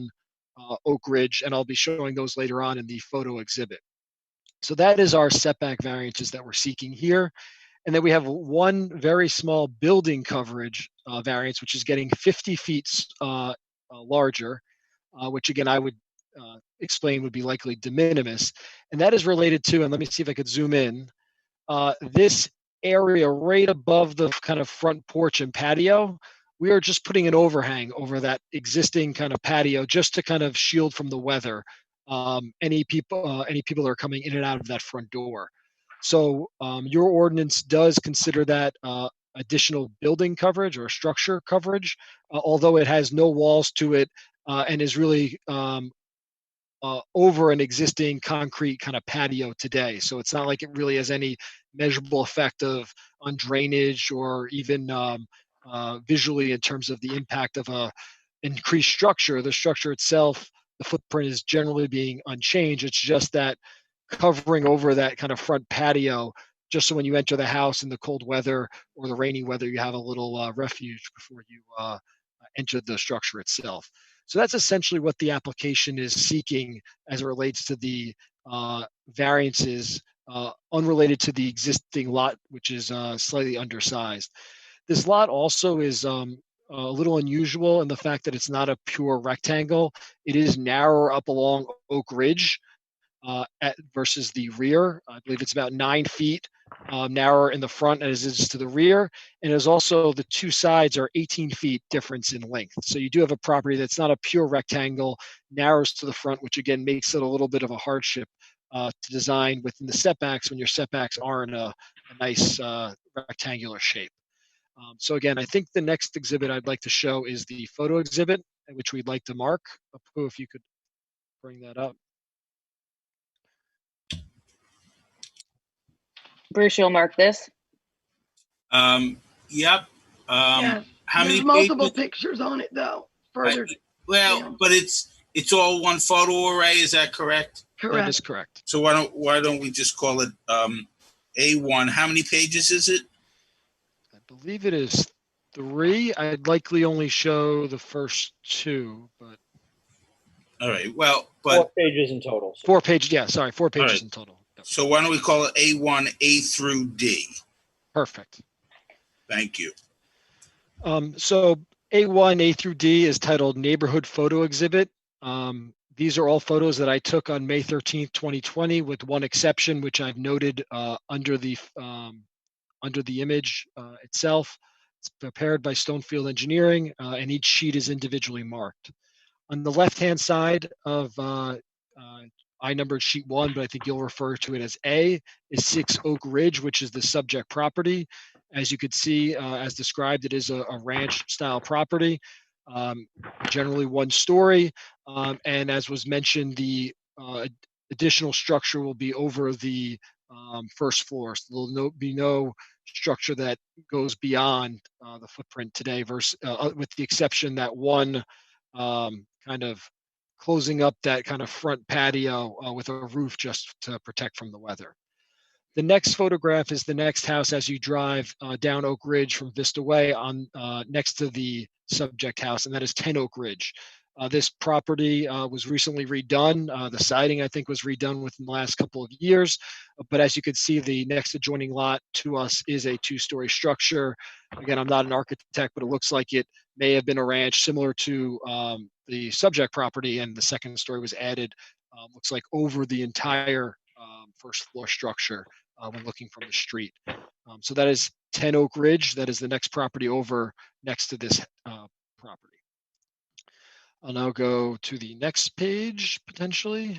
Oak Ridge, and I'll be showing those later on in the photo exhibit. So that is our setback variances that we're seeking here. And then we have one very small building coverage variance, which is getting 50 feet larger, which again, I would explain would be likely de minimis. And that is related to, and let me see if I could zoom in, this area right above the kind of front porch and patio. We are just putting an overhang over that existing kind of patio just to kind of shield from the weather any people that are coming in and out of that front door. So your ordinance does consider that additional building coverage or structure coverage, although it has no walls to it and is really over an existing concrete kind of patio today. So it's not like it really has any measurable effect on drainage or even visually in terms of the impact of a increased structure. The structure itself, the footprint is generally being unchanged. It's just that covering over that kind of front patio, just so when you enter the house in the cold weather or the rainy weather, you have a little refuge before you enter the structure itself. So that's essentially what the application is seeking as it relates to the variances unrelated to the existing lot, which is slightly undersized. This lot also is a little unusual in the fact that it's not a pure rectangle. It is narrower up along Oak Ridge versus the rear. I believe it's about 9 feet narrower in the front as it is to the rear. And there's also the two sides are 18 feet difference in length. So you do have a property that's not a pure rectangle, narrows to the front, which again makes it a little bit of a hardship to design within the setbacks when your setbacks are in a nice rectangular shape. So again, I think the next exhibit I'd like to show is the photo exhibit, which we'd like to mark. Apu, if you could bring that up. Bruce, you'll mark this. Yep. Yes. How many There's multiple pages? pictures on it though. Further. Well, but it's all one photo array. Is that correct? Correct. That is correct. So why don't we just call it A1? How many pages is it? I believe it is 3. I'd likely only show the first 2, but All right. Well, but 4 pages in total. 4 pages. Yeah, sorry, 4 pages right. in total. Yep. So why don't we call it A1, A through D? Perfect. Thank you. So A1, A through D is titled Neighborhood Photo Exhibit. These are all photos that I took on May 13th, 2020, with one exception, which I've noted under the image itself. It's prepared by Stonefield Engineering, and each sheet is individually marked. On the left-hand side of I numbered sheet 1, but I think you'll refer to it as A, is 6 Oak Ridge, which is the subject property. As you could see, as described, it is a ranch-style property, generally 1 story. And as was mentioned, the additional structure will be over the first floor. So there'll be no structure that goes beyond the footprint today, with the exception that one kind of closing up that kind of front patio with a roof just to protect from the weather. The next photograph is the next house as you drive down Oak Ridge from Vista Way on next to the subject house, and that is 10 Oak Ridge. This property was recently redone. The siding, I think, was redone within the last couple of years. But as you can see, the next adjoining lot to us is a 2-story structure. Again, I'm not an architect, but it looks like it may have been a ranch similar to the subject property, and the second story was added, looks like over the entire first floor structure when looking from the street. So that is 10 Oak Ridge. That is the next property over next to this property. I'll now go to the next page, potentially.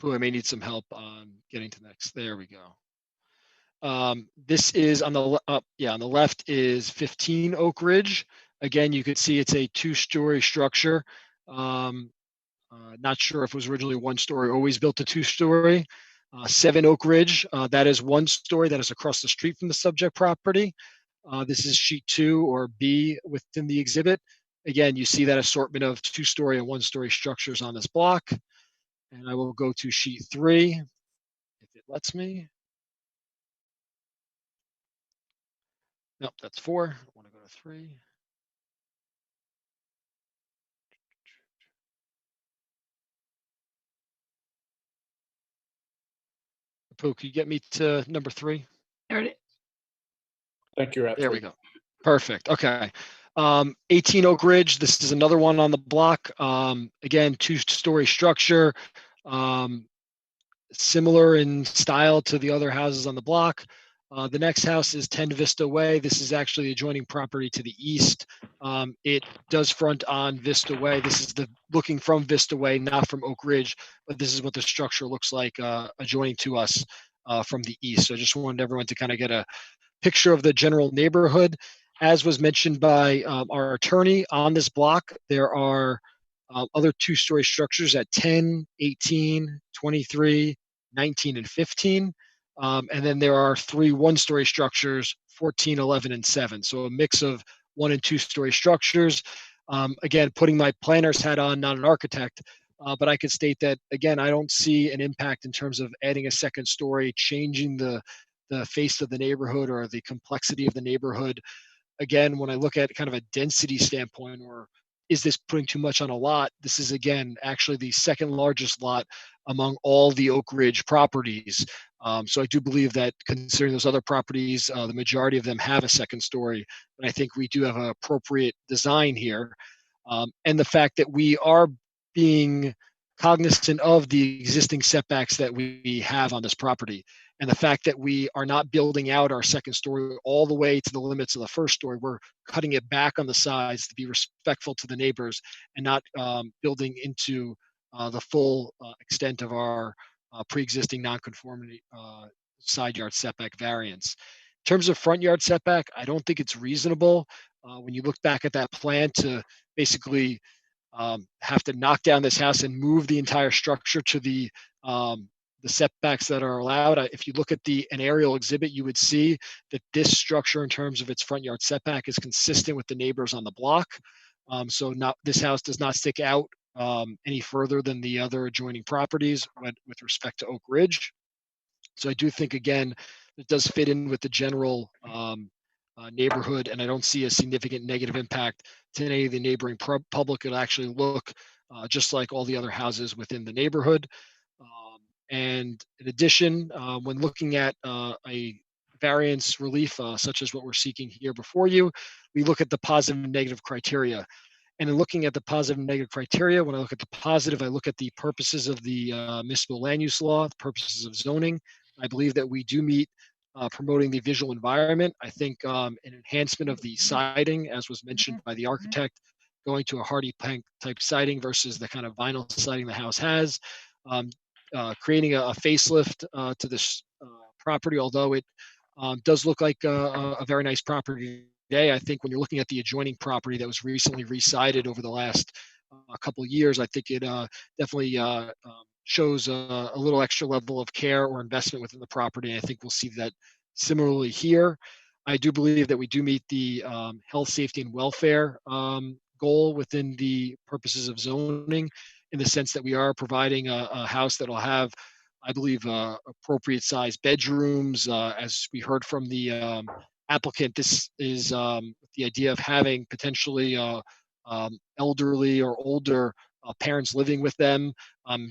Ooh, I may need some help on getting to the next. There we go. This is on the on the left is 15 Oak Ridge. Again, you could see it's a 2-story structure. Not sure if it was originally 1 story, always built a 2-story. 7 Oak Ridge, that is 1 story, that is across the street from the subject property. This is sheet 2 or B within the exhibit. Again, you see that assortment of 2-story and 1-story structures on this block. And I will go to sheet 3, if it lets me. Nope, that's 4. I want to go to 3. Pooh, can you get me to number 3? There it is. Thank you. There we go. Perfect. Okay. 18 Oak Ridge. This is another one on the block. Again, 2-story structure, similar in style to the other houses on the block. The next house is 10 Vista Way. This is actually the adjoining property to the east. It does front on Vista Way. This is the looking from Vista Way, not from Oak Ridge, but this is what the structure looks like adjoining to us from the east. So I just wanted everyone to kind of get a picture of the general neighborhood. As was mentioned by our attorney, on this block, there are other 2-story structures at 10, 18, 23, 19, and 15. And then there are 3 1-story structures, 14, 11, and 7. So a mix of 1 and 2-story structures. Again, putting my planner's hat on, not an architect, but I could state that, again, I don't see an impact in terms of adding a 2nd story, changing the face of the neighborhood or the complexity of the neighborhood. Again, when I look at kind of a density standpoint, or is this putting too much on a lot? This is, again, actually the 2nd largest lot among all the Oak Ridge properties. So I do believe that considering those other properties, the majority of them have a 2nd story, and I think we do have an appropriate design here. And the fact that we are being cognizant of the existing setbacks that we have on this property, and the fact that we are not building out our 2nd story all the way to the limits of the 1st story. We're cutting it back on the sides to be respectful to the neighbors and not building into the full extent of our pre-existing nonconformity side yard setback variance. In terms of front yard setback, I don't think it's reasonable when you look back at that plan to basically have to knock down this house and move the entire structure to the setbacks that are allowed. If you look at an aerial exhibit, you would see that this structure in terms of its front yard setback is consistent with the neighbors on the block. So this house does not stick out any further than the other adjoining properties with respect to Oak Ridge. So I do think, again, it does fit in with the general neighborhood, and I don't see a significant negative impact to any of the neighboring public. It'll actually look just like all the other houses within the neighborhood. And in addition, when looking at a variance relief such as what we're seeking here before you, we look at the positive and negative criteria. And in looking at the positive and negative criteria, when I look at the positive, I look at the purposes of the municipal land use law, the purposes of zoning. I believe that we do meet promoting the visual environment. I think an enhancement of the siding, as was mentioned by the architect, going to a hardy plank type siding versus the kind of vinyl siding the house has. Creating a facelift to this property, although it does look like a very nice property today. I think when you're looking at the adjoining property that was recently re-sided over the last couple of years, I think it definitely shows a little extra level of care or investment within the property. And I think we'll see that similarly here. I do believe that we do meet the health, safety, and welfare goal within the purposes of zoning, in the sense that we are providing a house that will have, I believe, appropriate sized bedrooms. As we heard from the applicant, this is the idea of having potentially elderly or older parents living with them,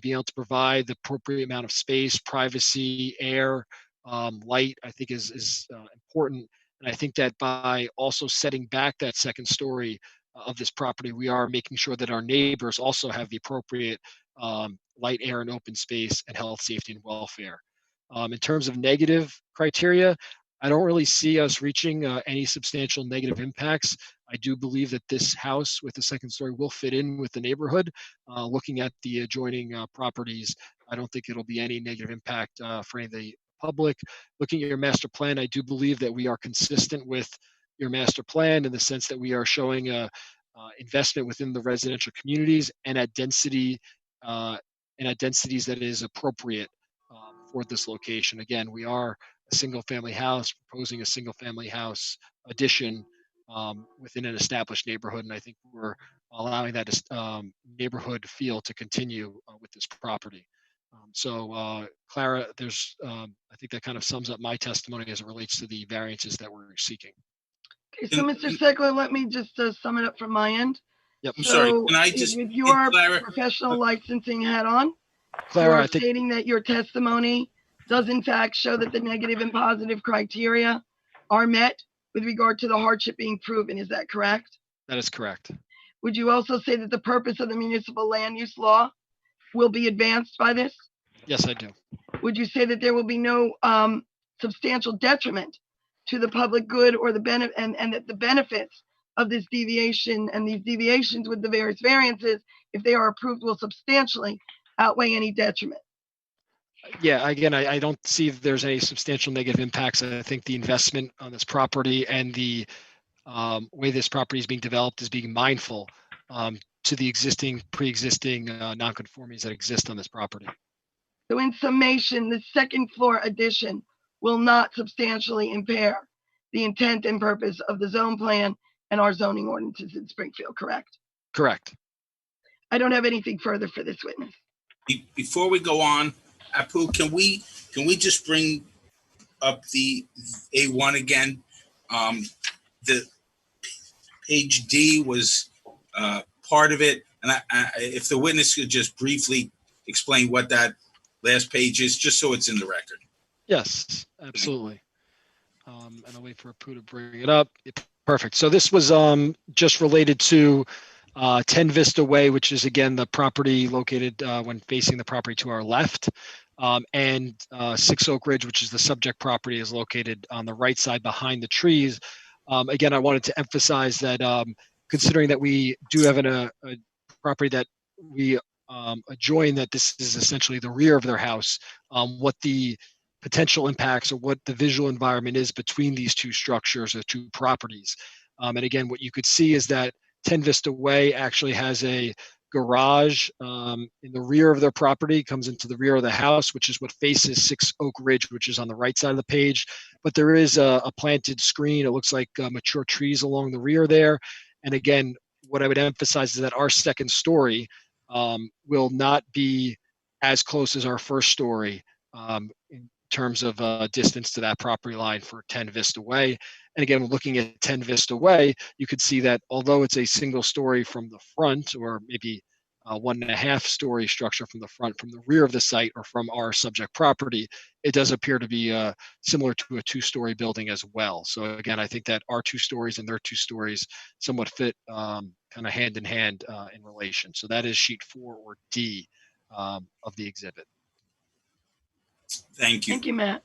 being able to provide the appropriate amount of space, privacy, air, light, I think is important. And I think that by also setting back that 2nd story of this property, we are making sure that our neighbors also have the appropriate light, air, and open space, and health, safety, and welfare. In terms of negative criteria, I don't really see us reaching any substantial negative impacts. I do believe that this house with the second story will fit in with the neighborhood. Looking at the adjoining properties, I don't think it'll be any negative impact for any of the public. Looking at your master plan, I do believe that we are consistent with your master plan in the sense that we are showing a investment within the residential communities and at density and at densities that is appropriate for this location. Again, we are a single family house, proposing a single family house addition within an established neighborhood. And I think we're allowing that neighborhood feel to continue with this property. Clara, I think that kind of sums up my testimony as it relates to the variances that we're seeking. Okay, so Mr. Sekler, let me just sum it up from my end. Yep. I'm So, sorry, can I just, with your Clara, professional licensing hat on, Clara, you're I think stating that your testimony does in fact show that the negative and positive criteria are met with regard to the hardship being proven. Is that correct? that is correct. Would you also say that the purpose of the municipal land use law will be advanced by this? Yes, I do. Would you say that there will be no substantial detriment to the public good or the benefit, and that the benefits of this deviation and these deviations with the various variances, if they are approved, will substantially outweigh any detriment? Yeah, again, I don't see if there's any substantial negative impacts. I think the investment on this property and the way this property is being developed is being mindful to the pre-existing nonconformities that exist on this property. So in summation, the second floor addition will not substantially impair the intent and purpose of the zone plan and our zoning ordinances in Springfield, correct? Correct. I don't have anything further for this witness. before we go on, Apu, can we just bring up the A1 again? The page D was part of it, and if the witness could just briefly explain what that last page is, just so it's in the record. Yes, absolutely. And I'll wait for Apu to bring it up. Perfect. So this was just related to 10 Vista Way, which is again the property located when facing the property to our left, and 6 Oak Ridge, which is the subject property, is located on the right side behind the trees. Again, I wanted to emphasize that considering that we do have a property that we adjoin, that this is essentially the rear of their house, what the potential impacts or what the visual environment is between these two structures or two properties. And again, what you could see is that 10 Vista Way actually has a garage in the rear of their property, comes into the rear of the house, which is what faces 6 Oak Ridge, which is on the right side of the page. But there is a planted screen. It looks like mature trees along the rear there. And again, what I would emphasize is that our second story will not be as close as our first story in terms of distance to that property line for 10 Vista Way. And again, looking at 10 Vista Way, you could see that although it's a single story from the front, or maybe a 1.5 story structure from the front, from the rear of the site or from our subject property, it does appear to be similar to a 2-story building as well. So again, I think that our 2 stories and their 2 stories somewhat fit kind of hand in hand in relation. So that is sheet 4 or D of the exhibit. Thank you. Thank you, Matt.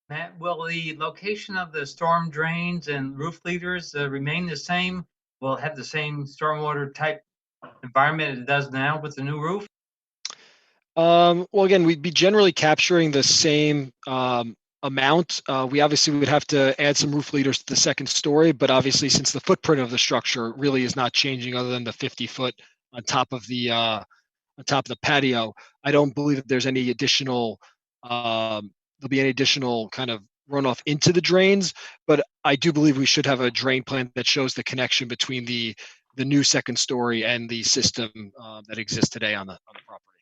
Matt, will the location of the storm drains and roof leaders remain the same? Will it have the same stormwater type environment it does now with the new roof? Well, again, we'd be generally capturing the same amount. We obviously would have to add some roof leaders to the second story, but obviously since the footprint of the structure really is not changing other than the 50-foot on top of the patio, I don't believe that there's any additional there'll be any additional kind of runoff into the drains, but I do believe we should have a drain plan that shows the connection between the new second story and the system that exists today on the property.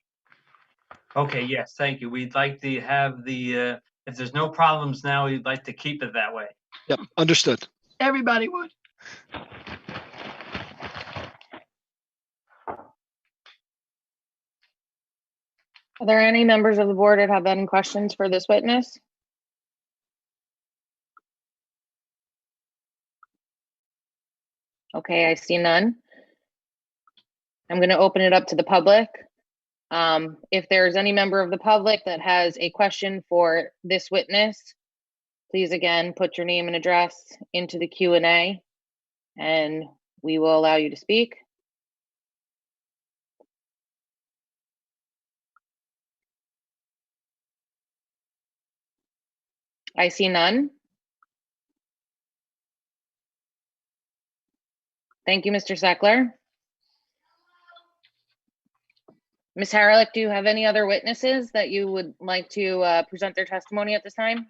Okay, yes, thank you. We'd like to have the, if there's no problems now, we'd like to keep it that way. Yep, understood. Everybody would. Are there any members of the board that have any questions for this witness? Okay, I see none. I'm going to open it up to the public. If there's any member of the public that has a question for this witness, please again, put your name and address into the Q&A and we will allow you to speak. I see none. Thank you, Mr. Seckler. Ms. Haralick, do you have any other witnesses that you would like to present their testimony at this time?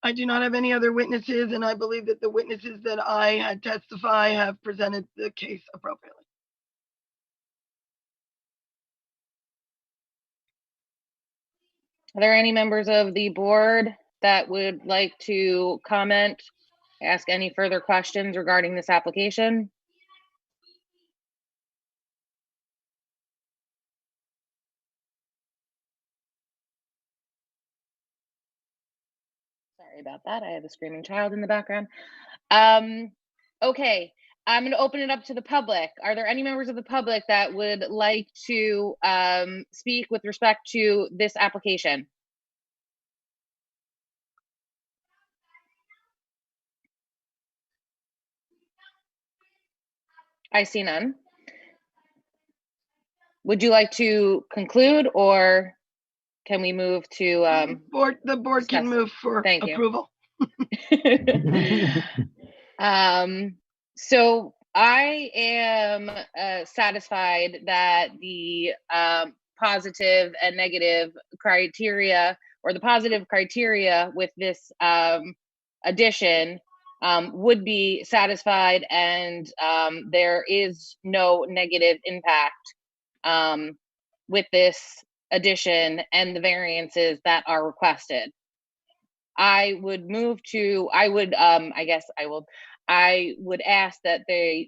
I do not have any other witnesses, and I believe that the witnesses that I had testify have presented the case appropriately. Are there any members of the board that would like to comment, ask any further questions regarding this application? Sorry about that. I have a screaming child in the background. Okay, I'm going to open it up to the public. Are there any members of the public that would like to speak with respect to this application? I see none. Would you like to conclude, or can we move to the board can move for Thank you. approval. So I am satisfied that the positive and negative criteria, or the positive criteria with this addition would be satisfied, and there is no negative impact with this addition and the variances that are requested. I would ask that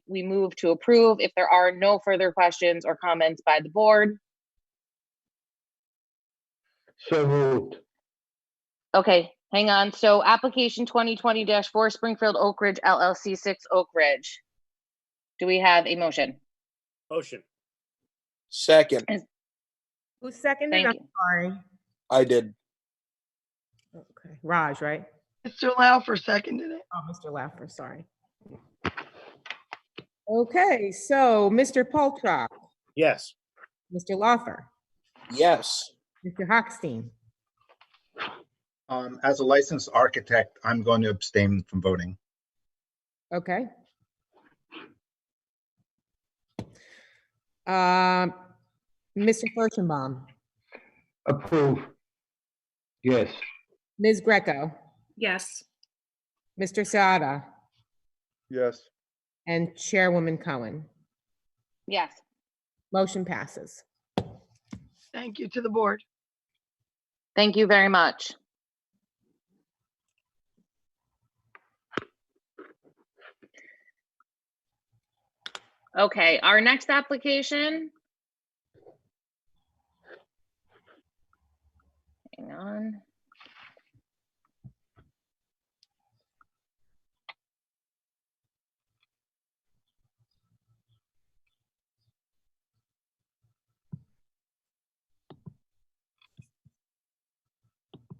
we move to approve if there are no further questions or comments by the board. So moved. Okay, hang on. So application 2020-4 Springfield Oak Ridge LLC 6 Oak Ridge. Do we have a motion? Motion. Second. Who seconded? Thank I'm you. sorry. I did. Okay, Raj, right? Mr. Laufer seconded it. Oh, Mr. Laufer, sorry. Okay, so Mr. Poltrock, Yes. Mr. Laufer, Yes. Mr. Hochstein, As a licensed architect, I'm going to abstain from voting. okay. Mr. Furstenbaum, Approve. Yes. Ms. Greco, Yes. Mr. Saada, Yes. and Chairwoman Cohen. Yes. Motion passes. Thank you to the board. Thank you very much. Okay, our next application. Hang on.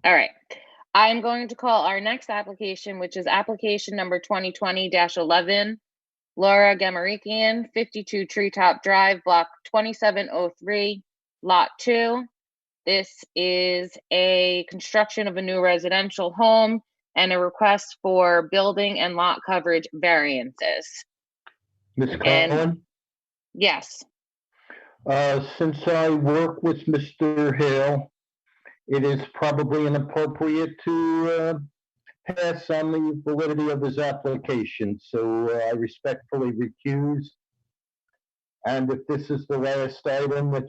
All right. I'm going to call our next application, which is application number 2020-11, Laura Gamarikian, 52 Treetop Drive, block 2703, lot 2. This is a construction of a new residential home and a request for building and lot coverage variances. Ms. And- Cohen, Yes. since I work with Mr. Hale, it is probably inappropriate to pass on the validity of his application, so I respectfully recuse. And if this is the last item that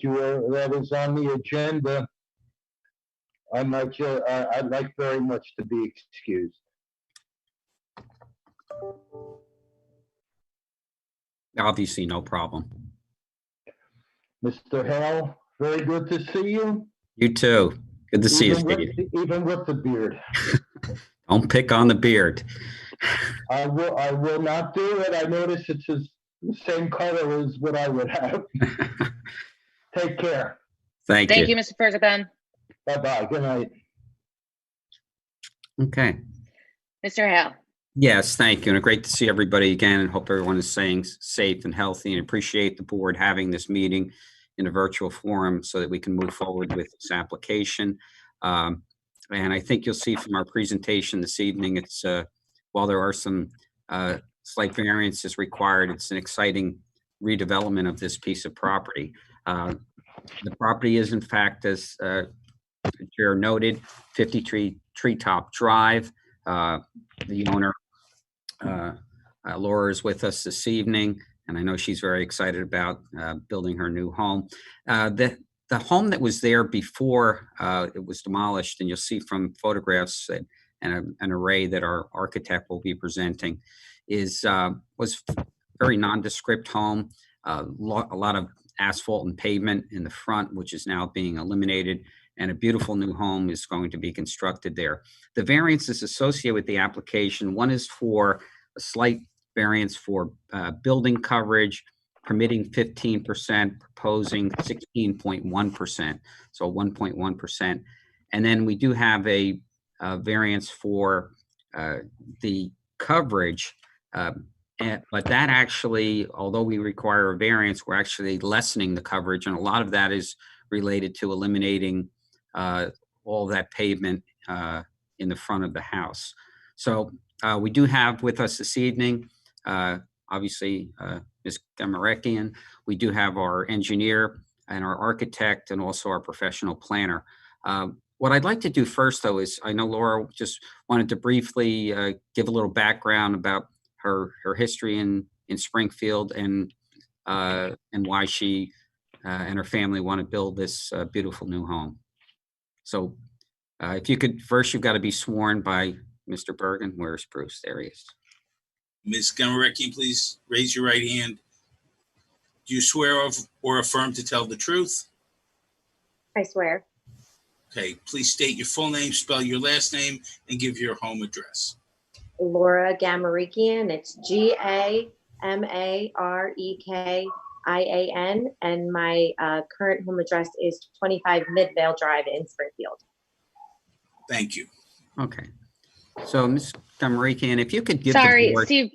is on the agenda, I'd like very much to be excused. Obviously, no problem. Mr. Hale, very good to see you. You too. Good to see you, Even with- Steve. Even with the beard. Don't pick on the beard. I will not do it. I notice it's the same color as what I would have. Take care. Thank Thank you. you, Mr. Furzapan. Bye-bye. Good night. Okay. Mr. Hale. Yes, thank you. And great to see everybody again, and hope everyone is staying safe and healthy, and appreciate the board having this meeting in a virtual forum so that we can move forward with this application. And I think you'll see from our presentation this evening, it's while there are some slight variances required, it's an exciting redevelopment of this piece of property. The property is in fact, as the Chair noted, 53 Treetop Drive. The owner, Laura, is with us this evening, and I know she's very excited about building her new home. The home that was there before it was demolished, and you'll see from photographs that, and an array that our architect will be presenting, was very nondescript home. A lot of asphalt and pavement in the front, which is now being eliminated, and a beautiful new home is going to be constructed there. The variances associated with the application, one is for a slight variance for building coverage, permitting 15%, proposing 16.1%, so 1.1%. And then we do have a variance for the coverage, but that actually, although we require a variance, we're actually lessening the coverage, and a lot of that is related to eliminating all that pavement in the front of the house. So we do have with us this evening, obviously, Ms. Gamarakian. We do have our engineer and our architect and also our professional planner. What I'd like to do first, though, is I know Laura just wanted to briefly give a little background about her history in Springfield and why she and her family want to build this beautiful new home. So if you could, first you've got to be sworn by Mr. Bergen. Where's Bruce? There he is. Ms. Gamarakian, please raise your right hand. Do you swear or affirm to tell the truth? I swear. Okay, please state your full name, spell your last name, and give your home address. Laura Gamarakian. It's Gamarikian, and my current home address is 25 Midvale Drive in Springfield. Thank you. Okay. So, Ms. Gamarakian, if you could give Sorry, the board... Steve,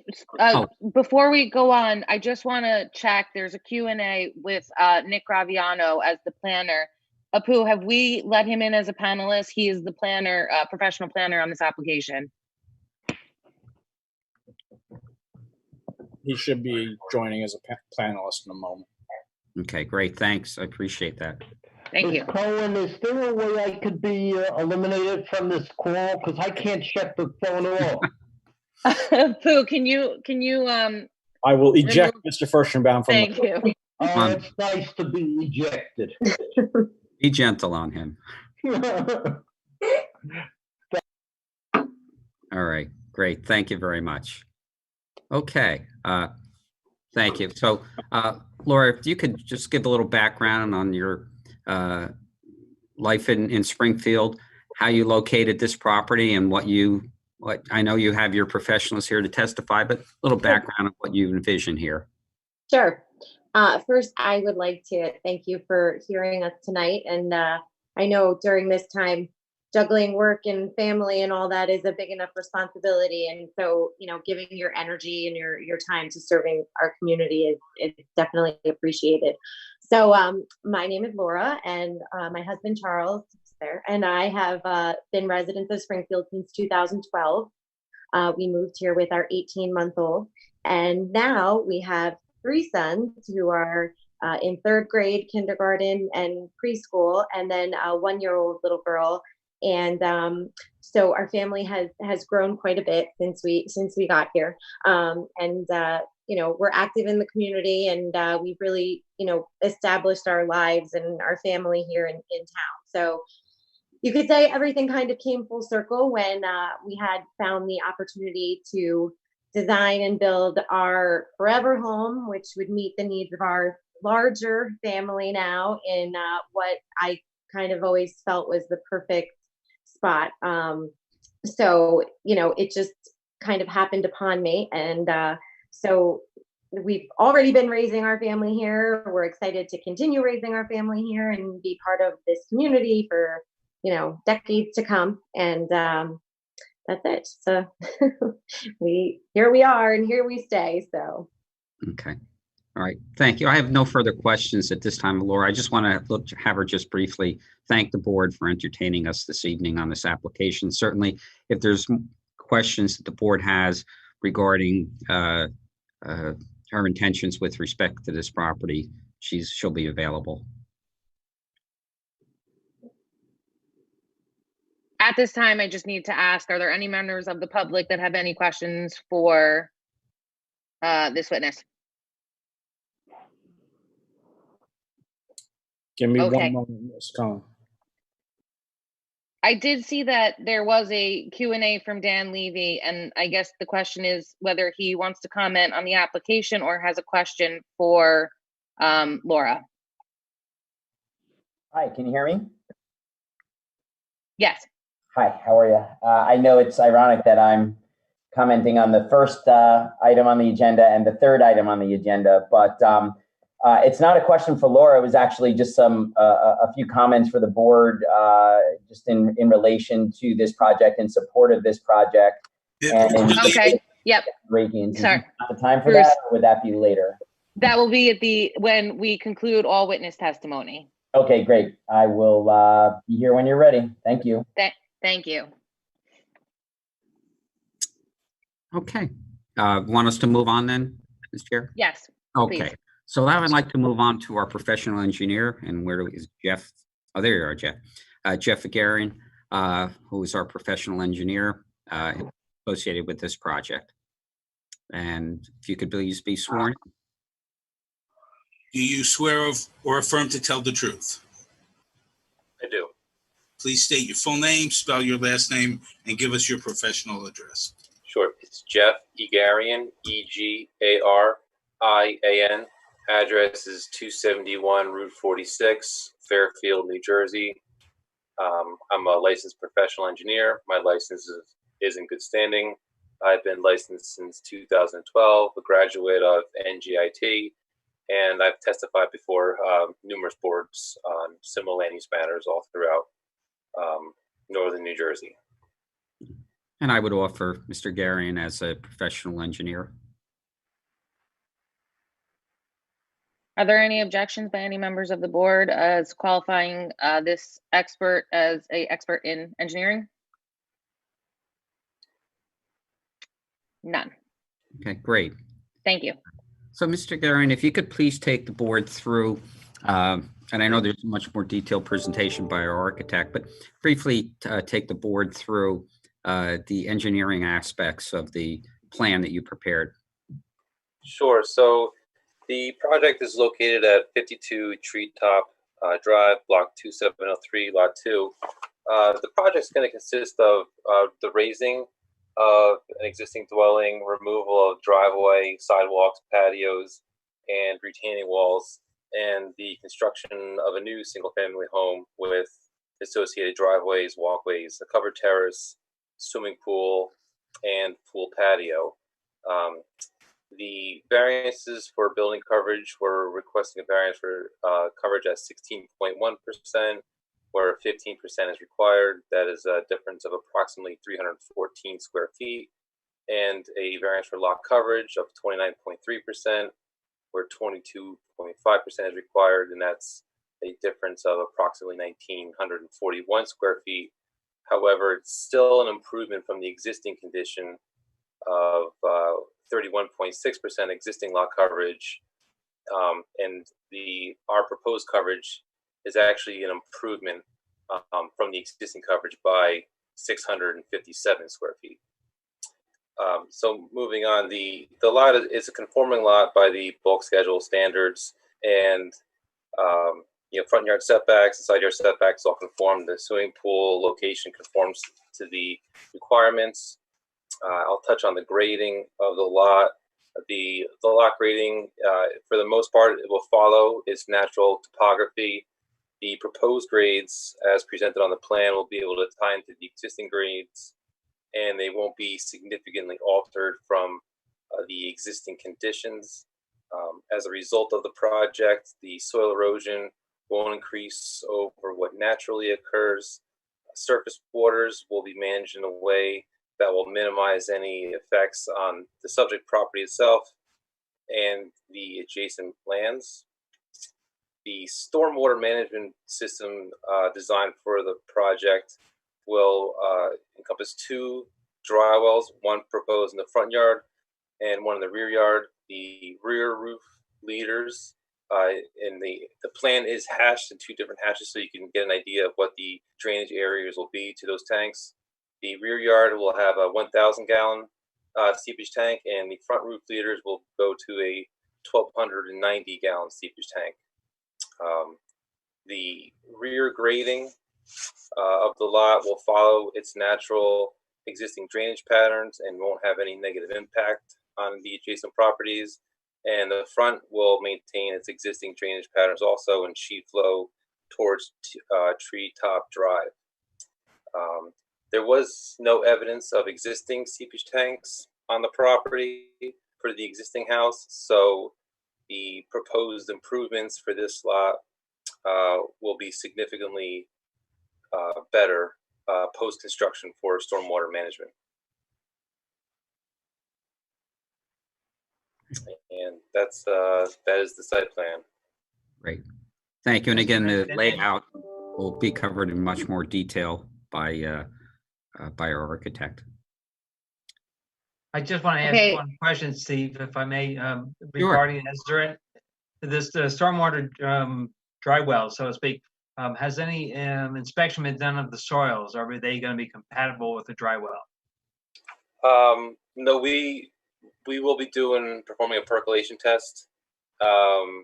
before we go on, I just want to check. There's a Q&A with Nick Graviano as the planner. Apu, have we let him in as a panelist? He is the planner, professional planner on this application. He should be joining as a panelist in a moment. Okay, great. Thanks. I appreciate that. Thank you. Cohen, is there a way I could be eliminated from this call? Because I can't shut the phone off. Pooh, can you I will eject Mr. Furstenbaum from Thank you. It's nice to be ejected. Be gentle on him. All right, great. Thank you very much. Okay, thank you. So, Laura, if you could just give a little background on your life in Springfield, how you located this property, and what I know you have your professionals here to testify, but a little background of what you envision here. Sure. First, I would like to thank you for hearing us tonight. And I know during this time, juggling work and family and all that is a big enough responsibility. And so, giving your energy and your time to serving our community is definitely appreciated. So my name is Laura, and my husband, Charles, is there, and I have been residents of Springfield since 2012. We moved here with our 18-month-old, and now we have 3 sons who are in 3rd grade, kindergarten, and preschool, and then a 1-year-old little girl. And so our family has grown quite a bit since we got here. We're active in the community, and we've really, established our lives and our family here in town. So you could say everything kind of came full circle when we had found the opportunity to design and build our forever home, which would meet the needs of our larger family now in what I kind of always felt was the perfect spot. So, it just kind of happened upon me. And so we've already been raising our family here. We're excited to continue raising our family here and be part of this community for, decades to come. And that's it. So here we are and here we stay. So. Okay. All right. Thank you. I have no further questions at this time, Laura. I just want to have her just briefly thank the board for entertaining us this evening on this application. Certainly, if there's questions that the board has regarding her intentions with respect to this property, she'll be available. At this time, I just need to ask, are there any members of the public that have any questions for this witness? Give me Okay. one moment, Ms. Khan. I did see that there was a Q&A from Dan Levy, and I guess the question is whether he wants to comment on the application or has a question for Laura. Hi, can you hear me? Yes. Hi, how are you? I know it's ironic that I'm commenting on the first item on the agenda and the third item on the agenda, but it's not a question for Laura. It was actually just a few comments for the board, just in relation to this project, in support of this project. And okay. Yep. Reagan, is Sorry. not the time for Bruce. that, or would that be later? That will be when we conclude all witness testimony. Okay, great. I will be here when you're ready. Thank you. Thank you. Okay. Want us to move on then, Ms. Chair? Yes. Okay. Please. So now I'd like to move on to our professional engineer, and where is Jeff? Oh, there you are, Jeff. Jeff Agarian, who is our professional engineer associated with this project. And if you could please be sworn. Do you swear or affirm to tell the truth? I do. Please state your full name, spell your last name, and give us your professional address. Sure. It's Jeff Egarian, Egarian. Address is 271 Route 46, Fairfield, New Jersey. I'm a licensed professional engineer. My license is in good standing. I've been licensed since 2012, a graduate of NGIT, and I've testified before numerous boards on similar land use matters all throughout northern New Jersey. And I would offer Mr. Garian as a professional engineer. Are there any objections by any members of the board as qualifying this expert as an expert in engineering? None. Okay, great. Thank you. So, Mr. Garian, if you could please take the board through, and I know there's a much more detailed presentation by our architect, but briefly take the board through the engineering aspects of the plan that you prepared. Sure. So the project is located at 52 Treetop Drive, Block 2703, Lot 2. The project is going to consist of the raising of an existing dwelling, removal of driveway, sidewalks, patios, and retaining walls, and the construction of a new single-family home with associated driveways, walkways, a covered terrace, swimming pool, and pool patio. The variances for building coverage, we're requesting a variance for coverage at 16.1%, where 15% is required. That is a difference of approximately 314 square feet, and a variance for lot coverage of 29.3%, where 22.5% is required, and that's a difference of approximately 1,941 square feet. However, it's still an improvement from the existing condition of 31.6% existing lot coverage, and our proposed coverage is actually an improvement from the existing coverage by 657 square feet. So moving on, the lot is a conforming lot by the bulk schedule standards, and front yard setbacks and side yard setbacks all conform. The swimming pool location conforms to the requirements. I'll touch on the grading of the lot. The lot grading, for the most part, it will follow its natural topography. The proposed grades, as presented on the plan, will be able to tie into the existing grades, and they won't be significantly altered from the existing conditions. As a result of the project, the soil erosion won't increase over what naturally occurs. Surface waters will be managed in a way that will minimize any effects on the subject property itself and the adjacent lands. The stormwater management system designed for the project will encompass 2 dry wells, one proposed in the front yard and one in the rear yard. The rear roof leaders and the plan is hashed in 2 different hashes so you can get an idea of what the drainage areas will be to those tanks. The rear yard will have a 1,000 gallon seepage tank, and the front roof leaders will go to a 1,290 gallon seepage tank. The rear grading of the lot will follow its natural existing drainage patterns and won't have any negative impact on the adjacent properties. And the front will maintain its existing drainage patterns also and sheet flow towards Treetop Drive. There was no evidence of existing seepage tanks on the property for the existing house, so the proposed improvements for this lot will be significantly better post-construction for stormwater management. And that is the site plan. Great. Thank you. And again, the layout will be covered in much more detail by our architect. I just want to ask one question, Steve, if I may, regarding this stormwater dry well, so to speak. Has any inspection been done of the soils? Are they going to be compatible with the dry well? No, we will be performing a percolation test to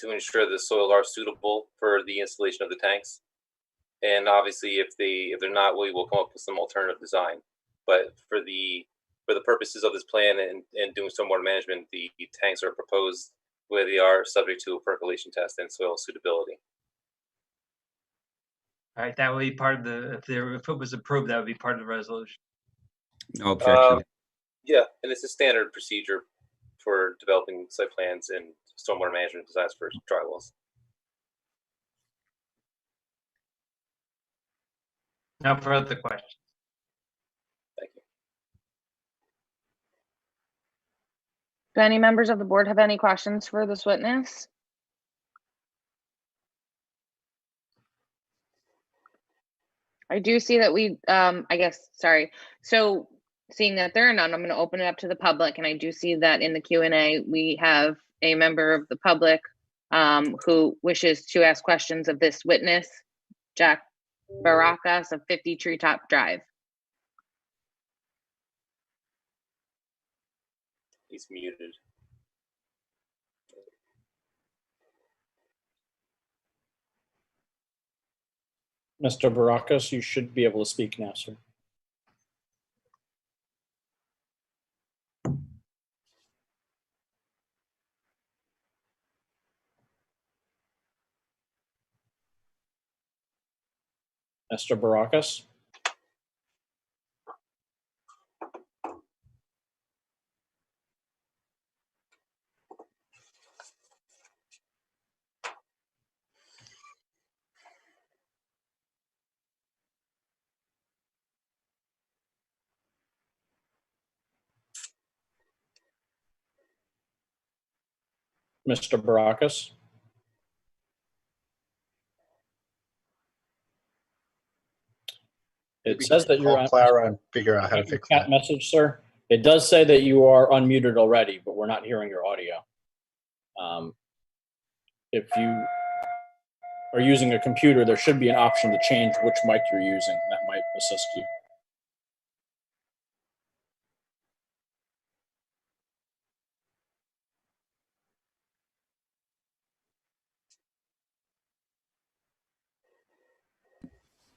ensure the soils are suitable for the installation of the tanks. And obviously, if they're not, we will come up with some alternative design. But for the purposes of this plan and doing stormwater management, the tanks are proposed where they are, subject to a percolation test and soil suitability. All right, that would be part of if it was approved, that would be part of the resolution. No objection. Yeah, and it's a standard procedure for developing site plans and stormwater management designs for dry wells. No further questions. Thank you. Do any members of the board have any questions for this witness? I do see that so seeing that there are none, I'm going to open it up to the public, and I do see that in the Q&A we have a member of the public who wishes to ask questions of this witness, Jack Baracus of 50 Treetop Drive. He's muted. Mr. Baracus, you should be able to speak now, sir. Mr. Baracus? Mr. Baracus? It says that you're on Clara and figure out how to fix that message, sir. It does say that you are unmuted already, but we're not hearing your audio. If you are using a computer, there should be an option to change which mic you're using. That might assist you.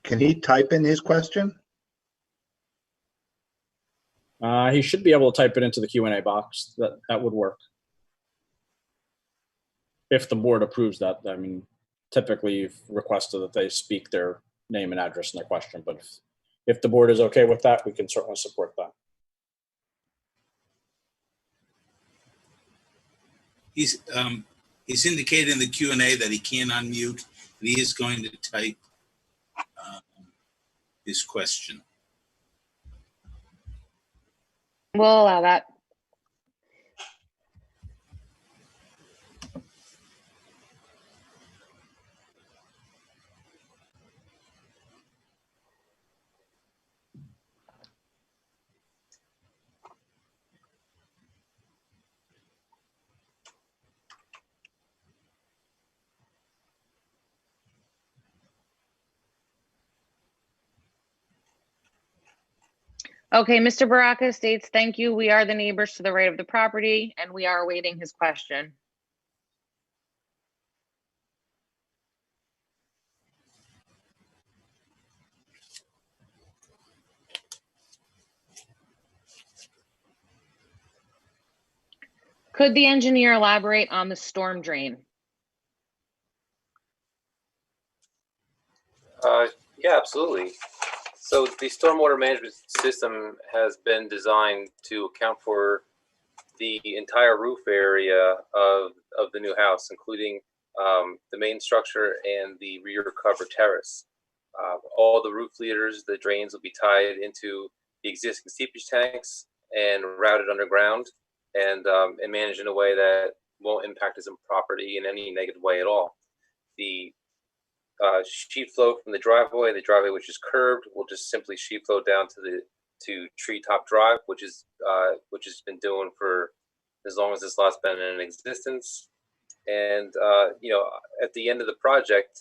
Can he type in his question? He should be able to type it into the Q&A box. That would work. If the board approves that. I mean, typically you've requested that they speak their name and address in their question, but if the board is okay with that, we can certainly support that. He's indicated in the Q&A that he can't unmute, and he is going to type his question. We'll allow that. Okay, Mr. Baraka states, thank you. We are the neighbors to the right of the property, and we are awaiting his question. Could the engineer elaborate on the storm drain? Yeah, absolutely. So the stormwater management system has been designed to account for the entire roof area of the new house, including the main structure and the rear cover terrace. All the roof leaders, the drains will be tied into the existing seepage tanks and routed underground and managed in a way that won't impact his property in any negative way at all. The sheet flow from the driveway which is curved will just simply sheet flow down to Treetop Drive, which has been doing for as long as this lot's been in existence. And at the end of the project,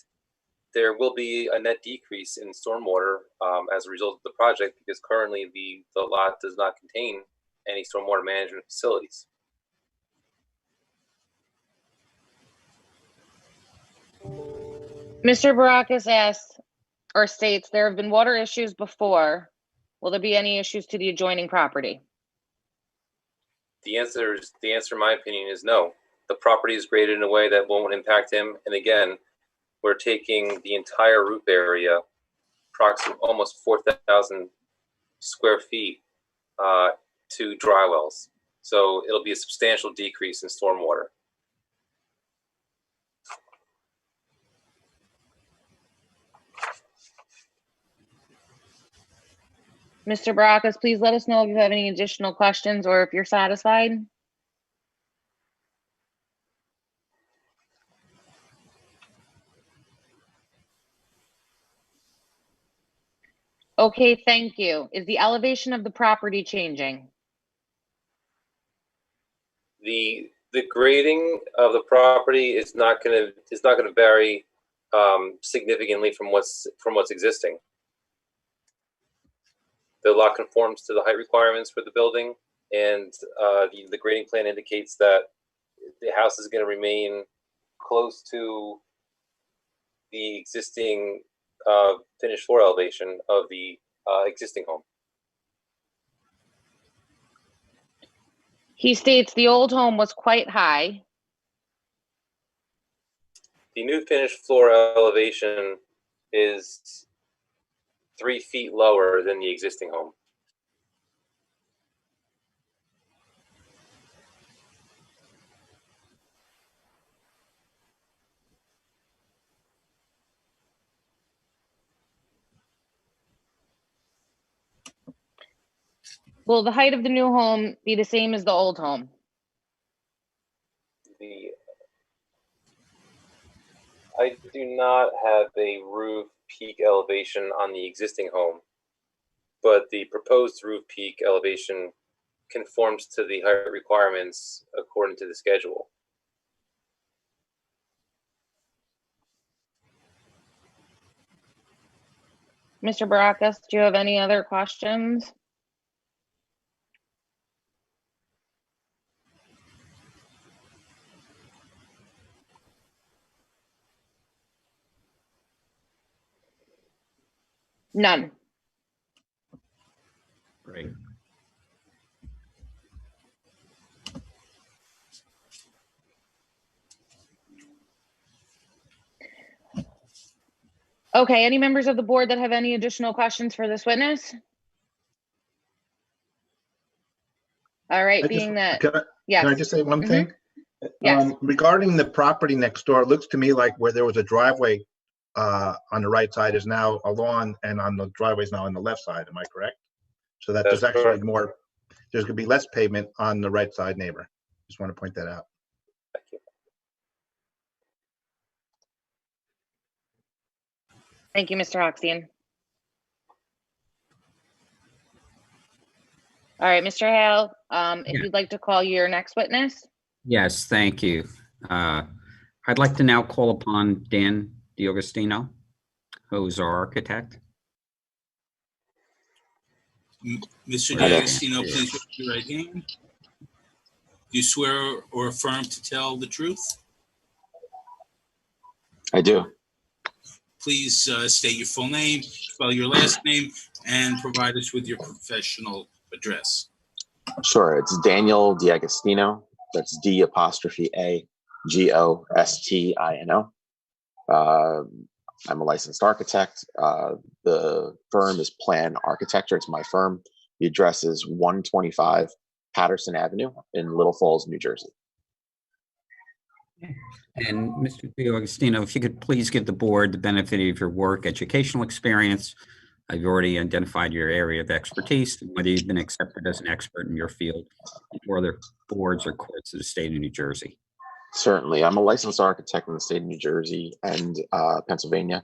there will be a net decrease in stormwater as a result of the project, because currently the lot does not contain any stormwater management facilities. Mr. Barakas asks or states, there have been water issues before. Will there be any issues to the adjoining property? The answer, in my opinion, is no. The property is graded in a way that won't impact him. And again, we're taking the entire roof area, approximately almost 4,000 square feet, to dry wells. So it'll be a substantial decrease in stormwater. Mr. Barakas, please let us know if you have any additional questions or if you're satisfied. Okay, thank you. Is the elevation of the property changing? The grading of the property is not going to vary significantly from what's existing. The lot conforms to the height requirements for the building, and the grading plan indicates that the house is going to remain close to the existing finished floor elevation of the existing home. He states the old home was quite high. The new finished floor elevation is 3 feet lower than the existing home. Will the height of the new home be the same as the old home? I do not have a roof peak elevation on the existing home, but the proposed roof peak elevation conforms to the height requirements according to the schedule. Mr. Barakas, do you have any other questions? None. Great. Okay, any members of the board that have any additional questions for this witness? All right, being that, yes. Can I just say one thing? Yes. Regarding the property next door, it looks to me like where there was a driveway on the right side is now a lawn, and on the driveway is now on the left side. Am I correct? So that there's actually more. there's going to be less pavement on the right side neighbor. Just want to point that out. Thank you, Mr. Hochstein. All right, Mr. Hale, if you'd like to call your next witness. Yes, thank you. I'd like to now call upon Dan DiAugustino, who's our architect. Mr. DiAugustino, please raise your right hand. Do you swear or affirm to tell the truth? I do. Please state your full name, spell your last name, and provide us with your professional address. Sure. It's Daniel DiAugustino. That's D'_AGOSTINO. I'm a licensed architect. The firm is Plan Architecture. It's my firm. The address is 125 Patterson Avenue in Little Falls, New Jersey. And Mr. DiAugustino, if you could please give the board the benefit of your work educational experience. I've already identified your area of expertise, and whether you've been accepted as an expert in your field or other boards or courts of the state of New Jersey. Certainly. I'm a licensed architect in the state of New Jersey and Pennsylvania.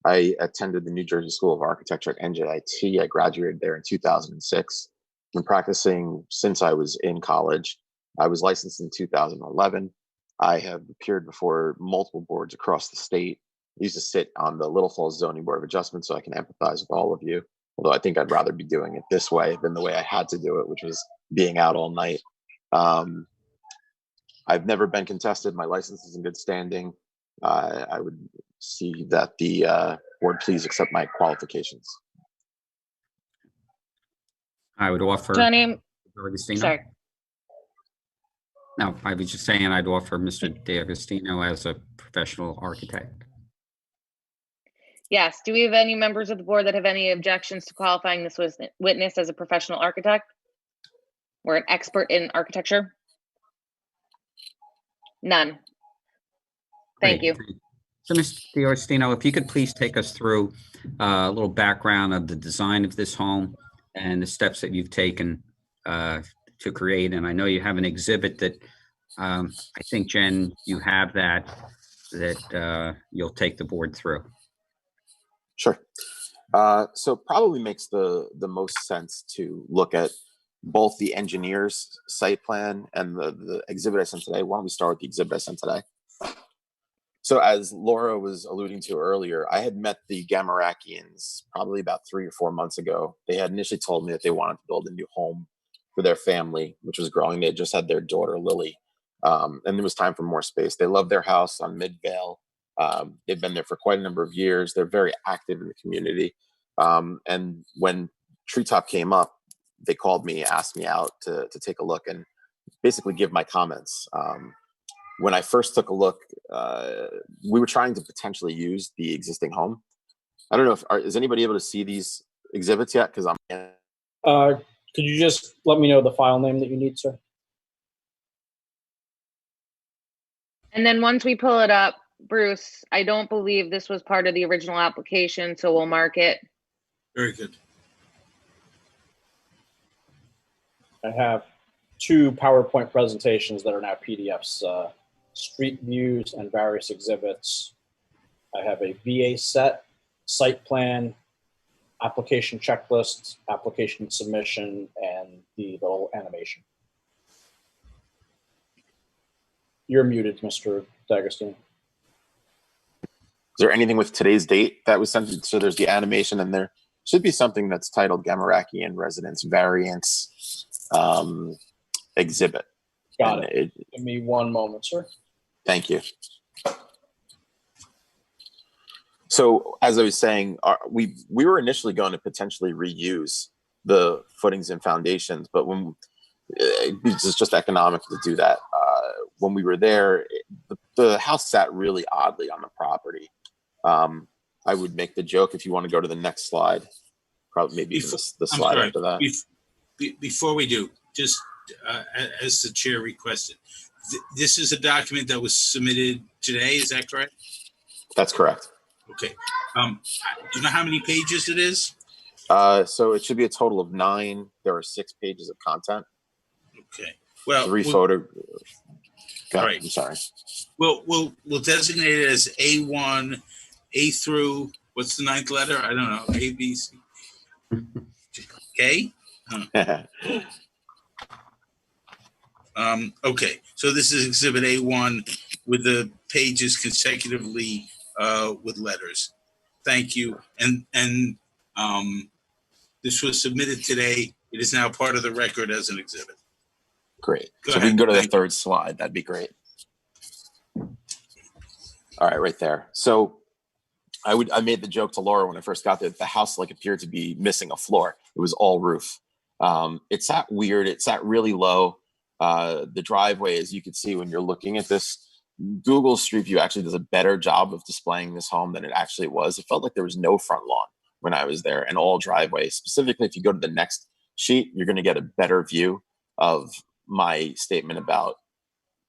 I attended the New Jersey School of Architecture at NJIT. I graduated there in 2006. I've been practicing since I was in college. I was licensed in 2011. I have appeared before multiple boards across the state. I used to sit on the Little Falls Zoning Board of Adjustment, so I can empathize with all of you. Although I think I'd rather be doing it this way than the way I had to do it, which was being out all night. I've never been contested. My license is in good standing. I would see that the board please accept my qualifications. I would offer. Johnny, DiAugustino. sorry. No, I was just saying I'd offer Mr. DiAugustino as a professional architect. Yes. Do we have any members of the board that have any objections to qualifying this witness as a professional architect or an expert in architecture? None. Thank you. So, Mr. DiAugustino, if you could please take us through a little background of the design of this home and the steps that you've taken to create. And I know you have an exhibit that I think, Jen, you have that you'll take the board through. Sure. So probably makes the most sense to look at both the engineer's site plan and the exhibit I sent today. Why don't we start with the exhibit I sent today? So as Laura was alluding to earlier, I had met the Gamarakians probably about 3 or 4 months ago. They had initially told me that they wanted to build a new home for their family, which was growing. They had just had their daughter, Lily, and it was time for more space. They love their house on Midvale. They've been there for quite a number of years. They're very active in the community. And when Treetop came up, they called me, asked me out to take a look and basically give my comments. When I first took a look, we were trying to potentially use the existing home. I don't know if, is anybody able to see these exhibits yet? Because I'm. Could you just let me know the file name that you need, sir? And then once we pull it up, Bruce, I don't believe this was part of the original application, so we'll mark it. Very good. I have 2 PowerPoint presentations that are now PDFs, street views and various exhibits. I have a VA set, site plan, application checklist, application submission, and the little animation. You're muted, Mr. D'Agostino. Is there anything with today's date that was sent? So there's the animation, and there should be something that's titled Gamarakian Residence Variance Exhibit. Got it. Give me one moment, sir. Thank you. So as I was saying, we were initially going to potentially reuse the footings and foundations, but when it's just economic to do that. When we were there, the house sat really oddly on the property. I would make the joke, if you want to go to the next slide, probably maybe even the slide after that. Before we do, just as the chair requested, this is a document that was submitted today, is that correct? That's correct. Okay. Do you know how many pages it is? So it should be a total of 9. There are 6 pages of content. Okay. Well, Three we'll, photo. Go all ahead, right. I'm sorry. We'll designate it as A1, A through, what's the ninth letter? I don't know. A, B, C, K? Huh. Okay, so this is Exhibit A1 with the pages consecutively with letters. Thank you. And this was submitted today. It is now part of the record as an exhibit. Great. Go So ahead. we can go to the Thank you. third slide. That'd be great. All right, right there. So I made the joke to Laura when I first got there that the house like appeared to be missing a floor. It was all roof. It sat weird. It sat really low. The driveway, as you can see when you're looking at this, Google Street View actually does a better job of displaying this home than it actually was. It felt like there was no front lawn when I was there and all driveway. Specifically, if you go to the next sheet, you're going to get a better view of my statement about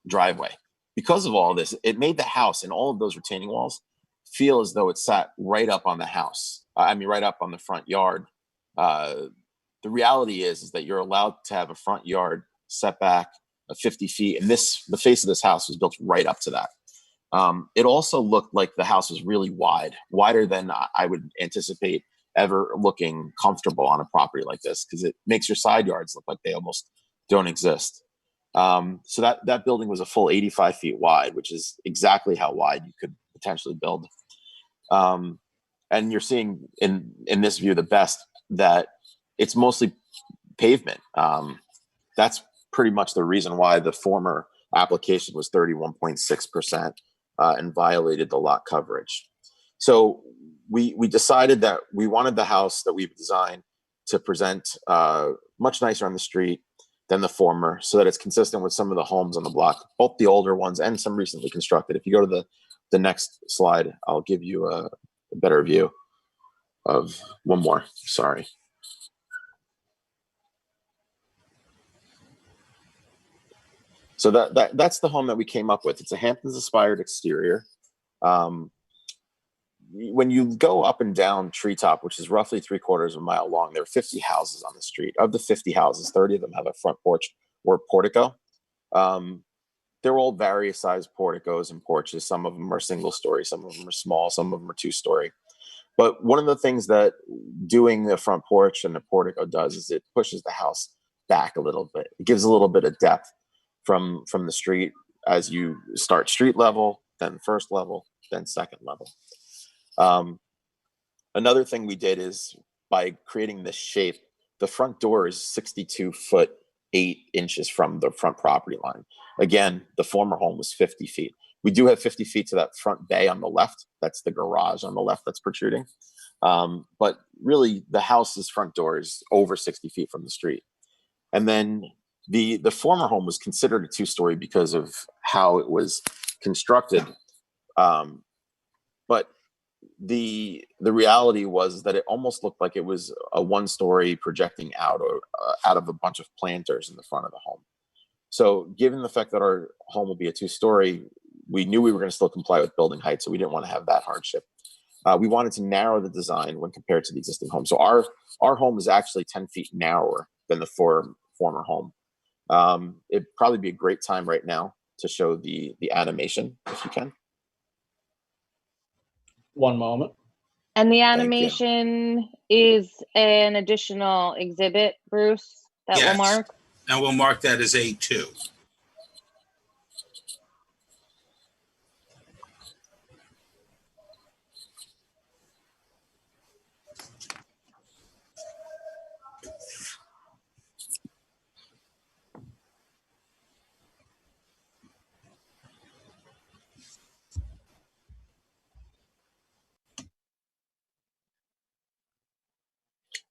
driveway. Because of all this, it made the house and all of those retaining walls feel as though it sat right up on the house. Right up on the front yard. The reality is that you're allowed to have a front yard setback of 50 feet, and the face of this house was built right up to that. It also looked like the house was really wide, wider than I would anticipate ever looking comfortable on a property like this, because it makes your side yards look like they almost don't exist. So that building was a full 85 feet wide, which is exactly how wide you could potentially build. And you're seeing in this view the best that it's mostly pavement. That's pretty much the reason why the former application was 31.6% and violated the lot coverage. So we decided that we wanted the house that we've designed to present much nicer on the street than the former, so that it's consistent with some of the homes on the block, both the older ones and some recently constructed. If you go to the next slide, I'll give you a better view of one more. Sorry. So that's the home that we came up with. It's a Hamptons inspired exterior. When you go up and down Treetop, which is roughly 3/4 of a mile long, there are 50 houses on the street. Of the 50 houses, 30 of them have a front porch or portico. They're all various size porticos and porches. Some of them are single story, some of them are small, some of them are 2-story. But one of the things that doing the front porch and the portico does is it pushes the house back a little bit. It gives a little bit of depth from the street as you start street level, then first level, then second level. Another thing we did is by creating this shape, the front door is 62 foot 8 inches from the front property line. Again, the former home was 50 feet. We do have 50 feet to that front bay on the left. That's the garage on the left that's protruding. But really the house's front door is over 60 feet from the street. And then the former home was considered a 2-story because of how it was constructed. But the reality was that it almost looked like it was a 1-story projecting out of a bunch of planters in the front of the home. So given the fact that our home will be a 2-story, we knew we were going to still comply with building height, so we didn't want to have that hardship. We wanted to narrow the design when compared to the existing home. So our home is actually 10 feet narrower than the former home. It'd probably be a great time right now to show the animation, if you can. One moment. And the animation is an additional exhibit, Bruce, that Yes. will mark? And we'll mark that as A2.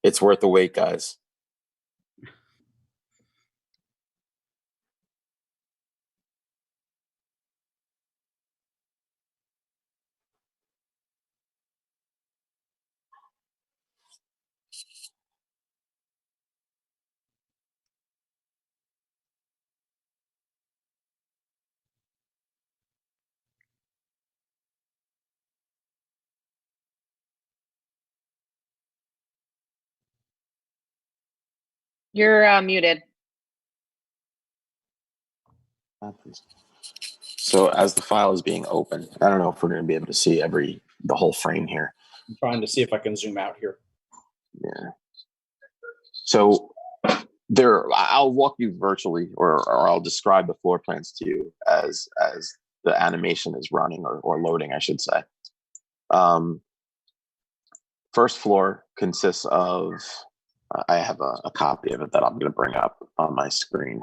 It's worth the wait, guys. You're muted. Please. So as the file is being opened, I don't know if we're going to be able to see the whole frame here. I'm trying to see if I can zoom out here. Yeah. So I'll walk you virtually, or I'll describe the floor plans to you as the animation is running or loading, I should say. First floor consists of, I have a copy of it that I'm going to bring up on my screen.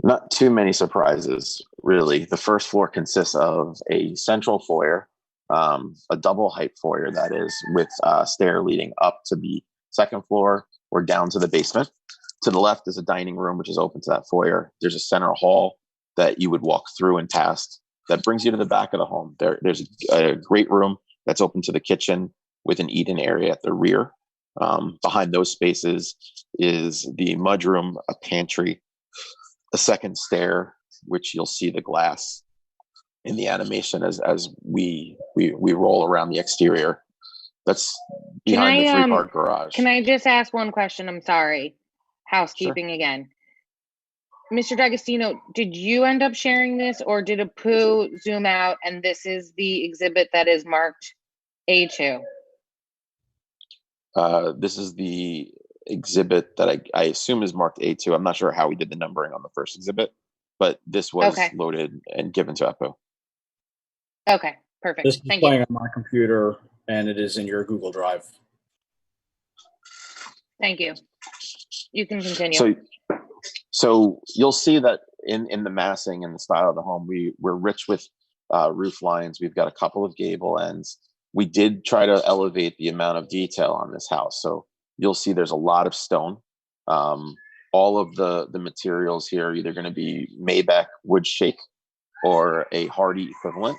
Not too many surprises, really. The first floor consists of a central foyer, a double height foyer, that is, with a stair leading up to the second floor or down to the basement. To the left is a dining room, which is open to that foyer. There's a center hall that you would walk through and past that brings you to the back of the home. There's a great room that's open to the kitchen with an eat-in area at the rear. Behind those spaces is the mudroom, a pantry, a second stair, which you'll see the glass in the animation as we roll around the exterior. That's behind the three-car garage. Can I just ask one question? I'm sorry. Housekeeping again. Mr. D'Agostino, did you end up sharing this, or did Apu zoom out and this is the exhibit that is marked A2? This is the exhibit that I assume is marked A2. I'm not sure how we did the numbering on the first exhibit, but this was loaded and given to Apu. Okay, perfect. This is Thank playing you. on my computer, and it is in your Google Drive. Thank you. You can continue. So you'll see that in the massing and the style of the home, we're rich with roof lines. We've got a couple of gable ends. We did try to elevate the amount of detail on this house. So you'll see there's a lot of stone. All of the materials here are either going to be Maybach wood shake or a hardy equivalent.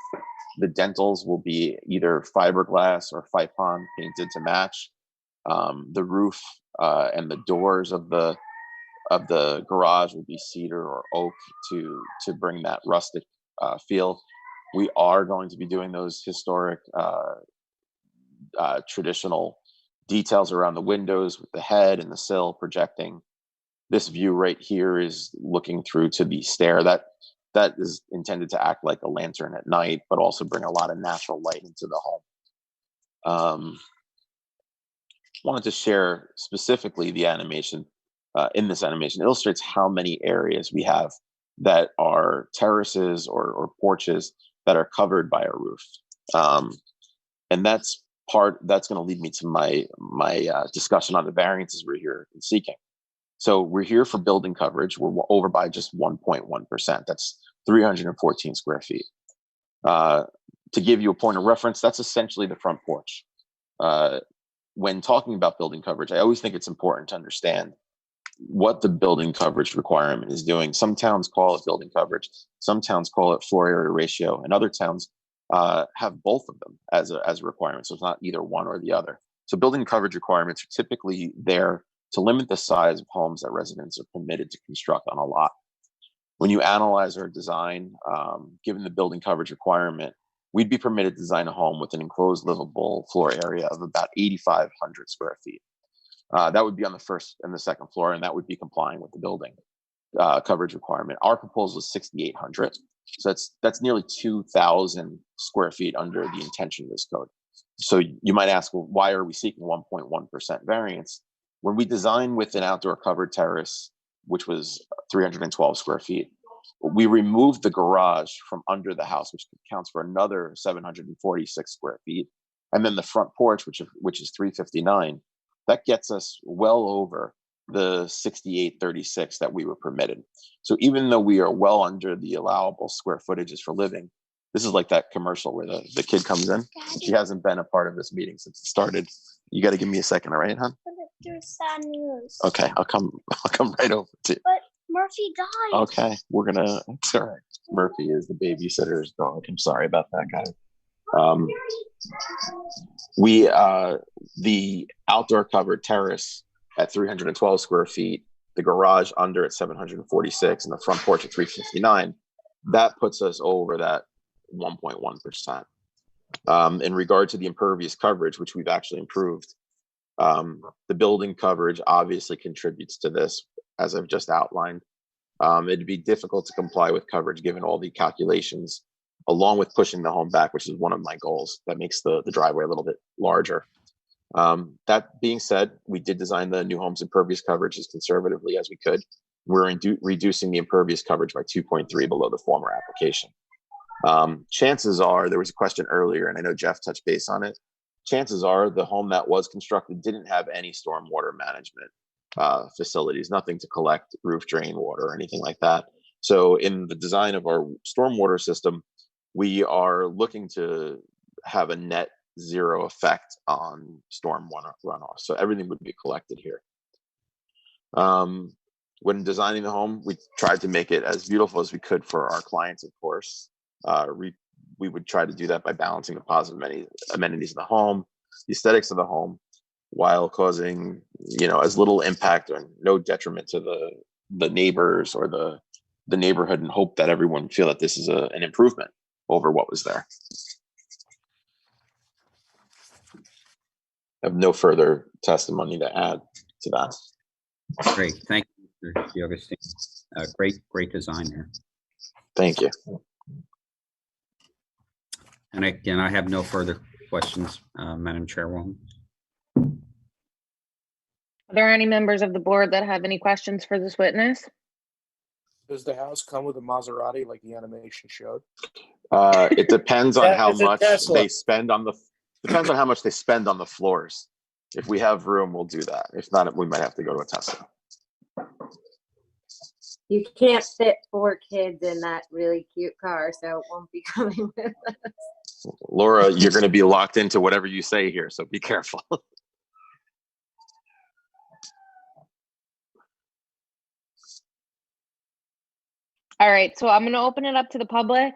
The dentals will be either fiberglass or Fypon painted to match. The roof and the doors of the garage will be cedar or oak to bring that rustic feel. We are going to be doing those historic traditional details around the windows with the head and the sill projecting. This view right here is looking through to the stair that is intended to act like a lantern at night, but also bring a lot of natural light into the home. Wanted to share specifically the animation. In this animation illustrates how many areas we have that are terraces or porches that are covered by a roof. And that's going to lead me to my discussion on the variances we're here seeking. So we're here for building coverage. We're over by just 1.1%. That's 314 square feet. To give you a point of reference, that's essentially the front porch. When talking about building coverage, I always think it's important to understand what the building coverage requirement is doing. Some towns call it building coverage. Some towns call it floor area ratio, and other towns have both of them as a requirement. So it's not either one or the other. So building coverage requirements are typically there to limit the size of homes that residents are permitted to construct on a lot. When you analyze our design, given the building coverage requirement, we'd be permitted to design a home with an enclosed livable floor area of about 8,500 square feet. That would be on the first and the second floor, and that would be complying with the building coverage requirement. Our proposal is 6,800, so that's nearly 2,000 square feet under the intention of this code. So you might ask, well, why are we seeking 1.1% variance? When we designed with an outdoor covered terrace, which was 312 square feet, we removed the garage from under the house, which counts for another 746 square feet, and then the front porch, which is 359. That gets us well over the 6836 that we were permitted. So even though we are well under the allowable square footages for living, this is like that commercial where the kid comes in. She hasn't been a part of this meeting since it started. You got to give me a second, all right, hon? There's sad news. Okay, I'll come right over to you. But Murphy died. Okay, it's all right. Murphy is the babysitter's dog. I'm sorry about that, guys. The outdoor covered terrace at 312 square feet, the garage under at 746, and the front porch at 359, that puts us over that 1.1%. In regard to the impervious coverage, which we've actually improved, the building coverage obviously contributes to this. as I've just outlined. It'd be difficult to comply with coverage given all the calculations, along with pushing the home back, which is one of my goals. That makes the driveway a little bit larger. That being said, we did design the new home's impervious coverage as conservatively as we could. We're reducing the impervious coverage by 2.3 below the former application. Chances are, there was a question earlier, and I know Jeff touched base on it. Chances are the home that was constructed didn't have any stormwater management facilities, nothing to collect roof drain water or anything like that. So in the design of our stormwater system, we are looking to have a net zero effect on stormwater runoff. So everything would be collected here. When designing the home, we tried to make it as beautiful as we could for our clients, of course. We would try to do that by balancing the positive amenities of the home, the aesthetics of the home, while causing, as little impact or no detriment to the neighbors or the neighborhood, and hope that everyone feel that this is an improvement over what was there. I have no further testimony to add to that. Great. Thank you, Mr. D'Agostino. Great design here. Thank you. And again, I have no further questions, Madam Chairwoman. Are there any members of the board that have any questions for this witness? Does the house come with a Maserati like the animation showed? It depends on how It's a much Tesla. they spend on depends on how much they spend on the floors. If we have room, we'll do that. If not, we might have to go to a Tesla. You can't fit 4 kids in that really cute car, so it won't be coming with us. Laura, you're going to be locked into whatever you say here, so be careful. All right, so I'm going to open it up to the public.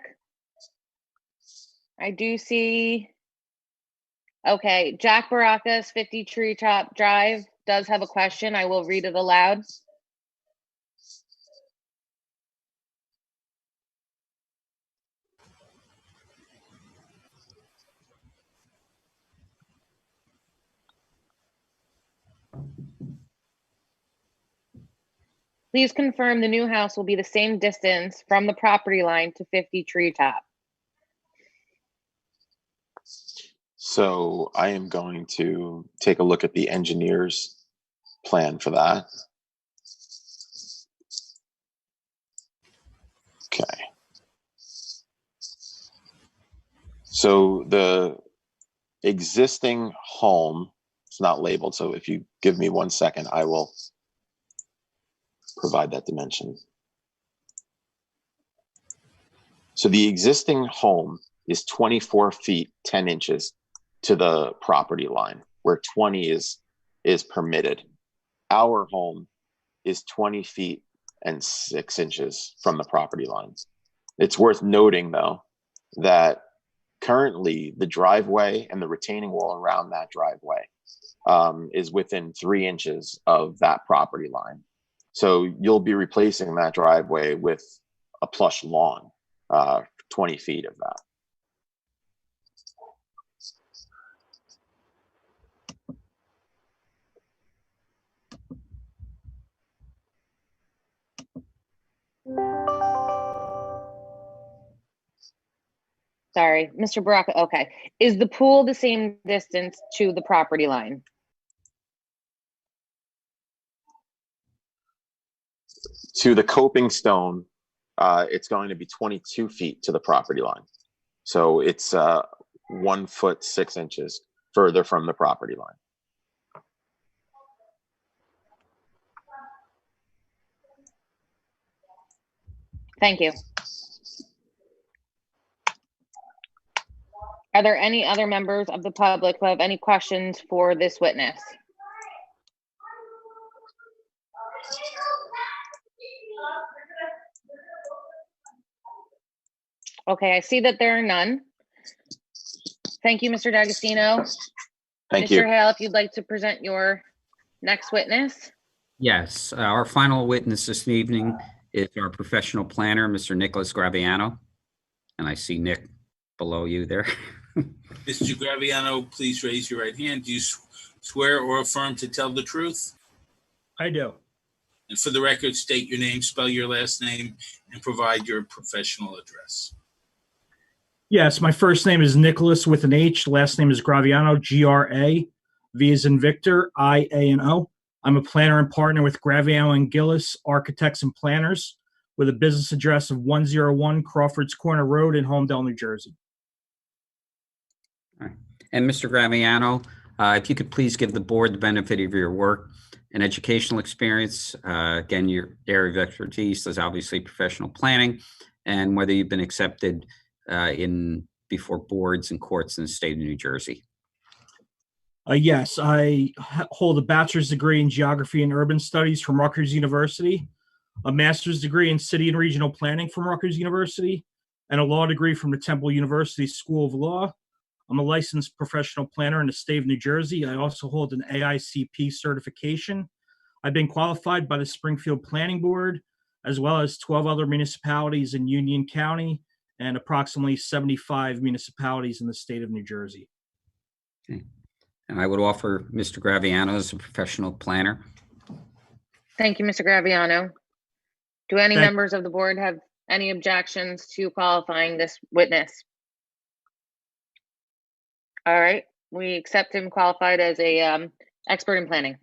I do see, okay, Jack Baracus, 50 Treetop Drive, does have a question. I will read it aloud. Please confirm the new house will be the same distance from the property line to 50 Treetop. So I am going to take a look at the engineer's plan for that. Okay. So the existing home, it's not labeled, so if you give me 1 second, I will provide that dimension. So the existing home is 24 feet, 10 inches to the property line, where 20 is permitted. Our home is 20 feet and 6 inches from the property lines. It's worth noting, though, that currently the driveway and the retaining wall around that driveway is within 3 inches of that property line. So you'll be replacing that driveway with a plush lawn, 20 feet of that. Sorry, Mr. Baraka, okay. Is the pool the same distance to the property line? To the coping stone, it's going to be 22 feet to the property line. So it's 1 foot 6 inches further from the property line. Thank you. Are there any other members of the public who have any questions for this witness? Okay, I see that there are none. Thank you, Mr. D'Agostino. Thank you. Mr. Hale, if you'd like to present your next witness. Yes, our final witness this evening is our professional planner, Mr. Nicholas Graviano. And I see Nick below you there. Mr. Graviano, please raise your right hand. Do you swear or affirm to tell the truth? I do. And for the record, state your name, spell your last name, and provide your professional address. Yes, my first name is Nicholas with an H. Last name is Graviano, G-R-A, V as in Victor, I-A-N-O. I'm a planner and partner with Graviano and Gillis Architects and Planners with a business address of 101 Crawford's Corner Road in Holmdel, New Jersey. All right. And Mr. Graviano, if you could please give the board the benefit of your work and educational experience. Again, your area of expertise is obviously professional planning, and whether you've been accepted before boards and courts in the state of New Jersey. Yes, I hold a bachelor's degree in geography and urban studies from Rutgers University, a master's degree in city and regional planning from Rutgers University, and a law degree from the Temple University School of Law. I'm a licensed professional planner in the state of New Jersey. I also hold an AICP certification. I've been qualified by the Springfield Planning Board, as well as 12 other municipalities in Union County and approximately 75 municipalities in the state of New Jersey. Okay. And I would offer Mr. Graviano as a professional planner. Thank you, Mr. Graviano. Do any members of the board have any objections to qualifying this witness? All right, we accept him qualified as a expert in planning.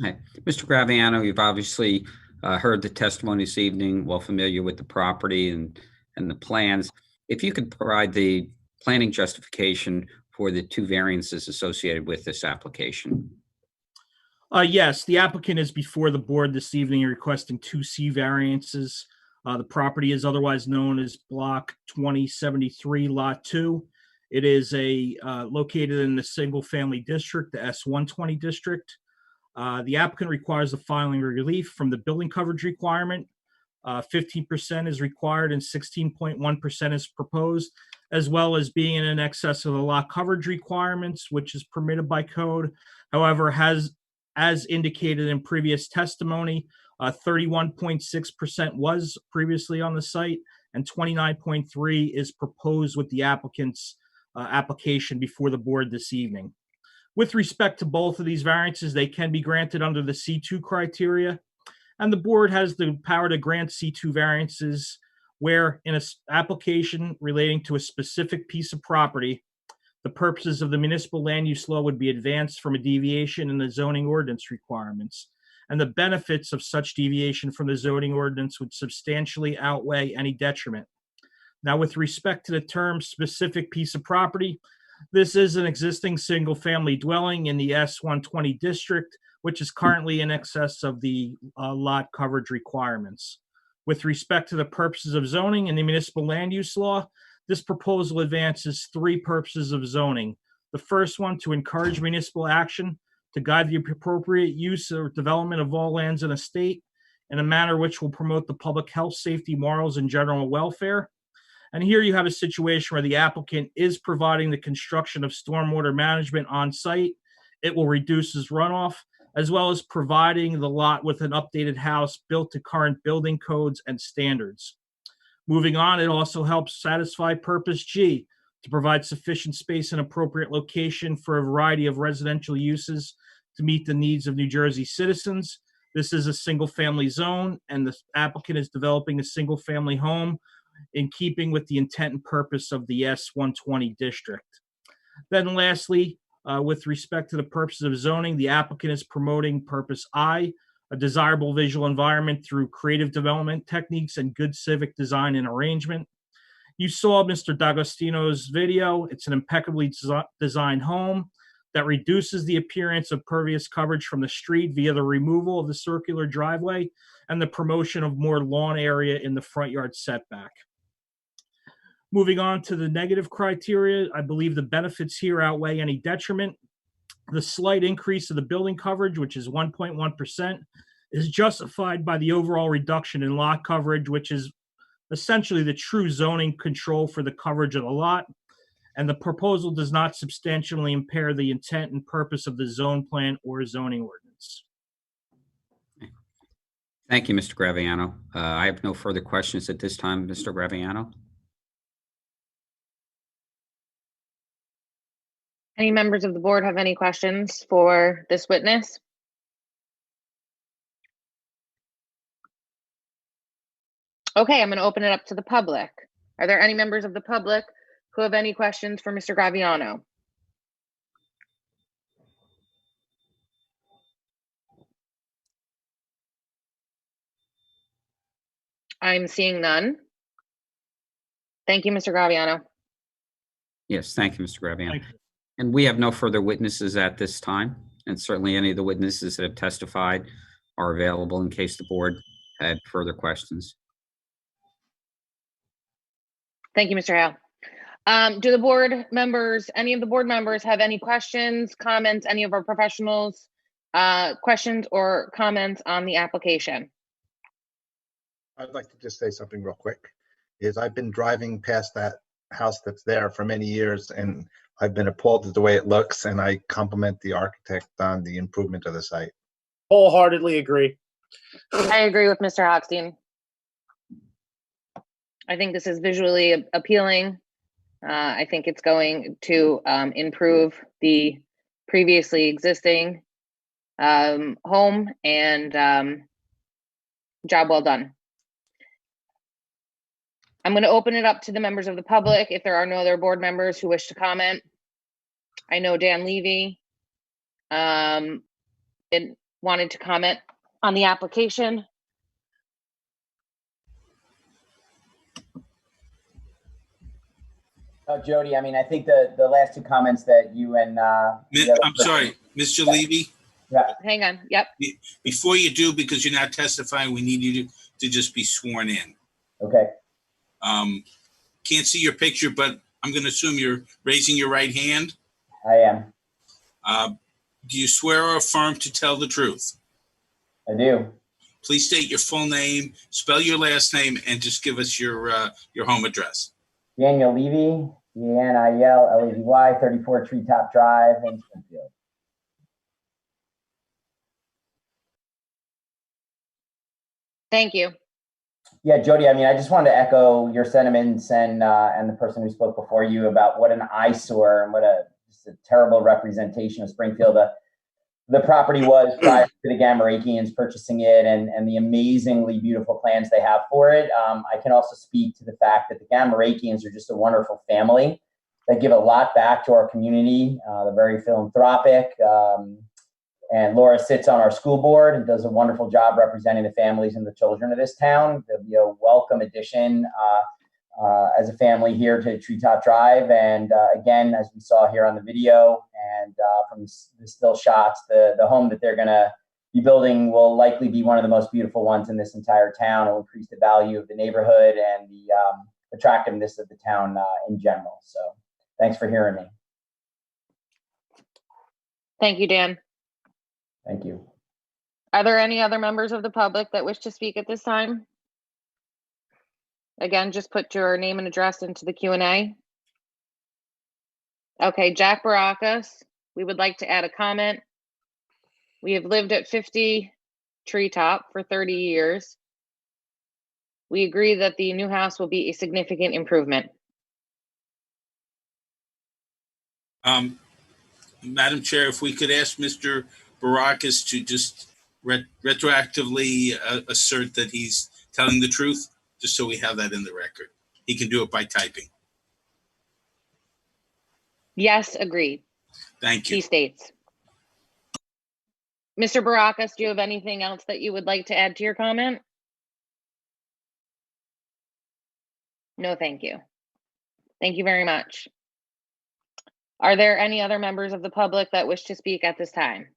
Right. Mr. Graviano, you've obviously heard the testimony this evening, well familiar with the property and the plans. If you could provide the planning justification for the two variances associated with this application. Yes, the applicant is before the board this evening requesting 2C variances. The property is otherwise known as Block 2073, Lot 2. It is located in the single-family district, the S120 district. The applicant requires the filing relief from the building coverage requirement. 15% is required and 16.1% is proposed, as well as being in excess of the lot coverage requirements, which is permitted by code. However, as indicated in previous testimony, 31.6% was previously on the site, and 29.3% is proposed with the applicant's application before the board this evening. With respect to both of these variances, they can be granted under the C2 criteria, and the board has the power to grant C2 variances where in an application relating to a specific piece of property, the purposes of the municipal land use law would be advanced from a deviation in the zoning ordinance requirements, and the benefits of such deviation from the zoning ordinance would substantially outweigh any detriment. Now, with respect to the term specific piece of property, this is an existing single-family dwelling in the S120 district, which is currently in excess of the lot coverage requirements. With respect to the purposes of zoning and the municipal land use law, this proposal advances three purposes of zoning. The first one, to encourage municipal action to guide the appropriate use or development of all lands in a state in a manner which will promote the public health, safety, morals, and general welfare. And here you have a situation where the applicant is providing the construction of stormwater management on site. It will reduce his runoff, as well as providing the lot with an updated house built to current building codes and standards. Moving on, it also helps satisfy purpose G, to provide sufficient space and appropriate location for a variety of residential uses to meet the needs of New Jersey citizens. This is a single-family zone, and the applicant is developing a single-family home in keeping with the intent and purpose of the S120 district. Then lastly, with respect to the purposes of zoning, the applicant is promoting purpose I, a desirable visual environment through creative development techniques and good civic design and arrangement. You saw Mr. D'Agostino's video. It's an impeccably designed home that reduces the appearance of pervious coverage from the street via the removal of the circular driveway and the promotion of more lawn area in the front yard setback. Moving on to the negative criteria, I believe the benefits here outweigh any detriment. The slight increase of the building coverage, which is 1.1%, is justified by the overall reduction in lot coverage, which is essentially the true zoning control for the coverage of the lot. And the proposal does not substantially impair the intent and purpose of the zone plan or zoning ordinance. Thank you, Mr. Graviano. I have no further questions at this time, Mr. Graviano. Any members of the board have any questions for this witness? Okay, I'm going to open it up to the public. Are there any members of the public who have any questions for Mr. Graviano? I'm seeing none. Thank you, Mr. Graviano. Yes, thank you, Mr. Graviano. Thank you. And we have no further witnesses at this time, and certainly any of the witnesses that have testified are available in case the board had further questions. Thank you, Mr. Hale. Do the board members, any of the board members have any questions, comments, any of our professionals, questions or comments on the application? I'd like to just say something real quick. I've been driving past that house that's there for many years, and I've been appalled at the way it looks, and I compliment the architect on the improvement of the site. Wholeheartedly agree. I agree with Mr. Hochstein. I think this is visually appealing. I think it's going to improve the previously existing home, and job well done. I'm going to open it up to the members of the public if there are no other board members who wish to comment. I know Dan Levy wanted to comment on the application. Jody, I mean, I think the last two comments that you and I'm sorry, Mr. Levy. Yeah. Hang on. Yep. Before you do, because you're not testifying, we need you to just be sworn in. Okay. Can't see your picture, but I'm going to assume you're raising your right hand. I am. Do you swear or affirm to tell the truth? I do. Please state your full name, spell your last name, and just give us your home address. Daniel Levy, DNIEL-LEVY, 34 Treetop Drive in Springfield. Thank you. Yeah, Jody, I mean, I just wanted to echo your sentiments and the person who spoke before you about what an eyesore and what just a terrible representation of Springfield the property was prior to the Gamarakians purchasing it, and the amazingly beautiful plans they have for it. I can also speak to the fact that the Gamarakians are just a wonderful family that give a lot back to our community. They're very philanthropic. And Laura sits on our school board and does a wonderful job representing the families and the children of this town. They'll be a welcome addition as a family here to Treetop Drive. And again, as we saw here on the video and from the still shots, the home that they're going to be building will likely be one of the most beautiful ones in this entire town. It will increase the value of the neighborhood and the attractiveness of the town in general. So thanks for hearing me. Thank you, Dan. Thank you. Are there any other members of the public that wish to speak at this time? Again, just put your name and address into the Q&A. Okay, Jack Baracus, we would like to add a comment. We have lived at 50 Treetop for 30 years. We agree that the new house will be a significant improvement. Madam Chair, if we could ask Mr. Baracus to just retroactively assert that he's telling the truth, just so we have that in the record. He can do it by typing. Yes, agreed. Thank you. He states. Mr. Baracus, do you have anything else that you would like to add to your comment? No, thank you. Thank you very much. Are there any other members of the public that wish to speak at this time?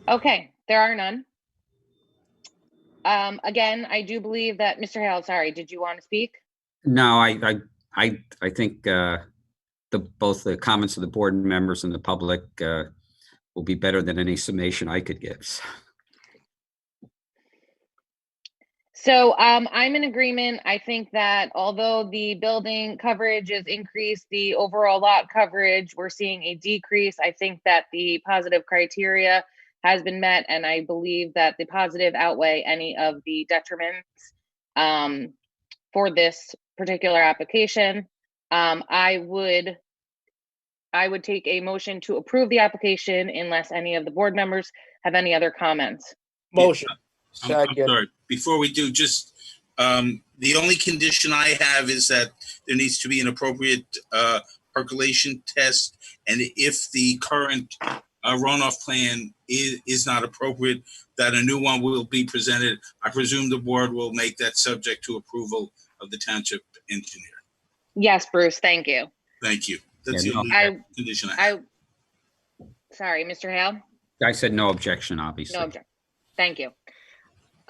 Okay, there are none. Again, I do believe that Mr. Hale, sorry, did you want to speak? No, I think both the comments of the board members and the public will be better than any summation I could give. So I'm in agreement. I think that although the building coverage is increased, the overall lot coverage, we're seeing a decrease. I think that the positive criteria has been met, and I believe that the positive outweigh any of the detriments for this particular application. I would I would take a motion to approve the application unless any of the board members have any other comments. Motion. I'm sorry. Before we do, just the only condition I have is that there needs to be an appropriate percolation test, and if the current runoff plan is not appropriate, that a new one will be presented. I presume the board will make that subject to approval of the township engineer. Yes, Bruce, thank you. Thank you. That's Yeah, the only I- condition I have. Sorry, Mr. Hale? I said no objection, obviously. No objection. Thank you.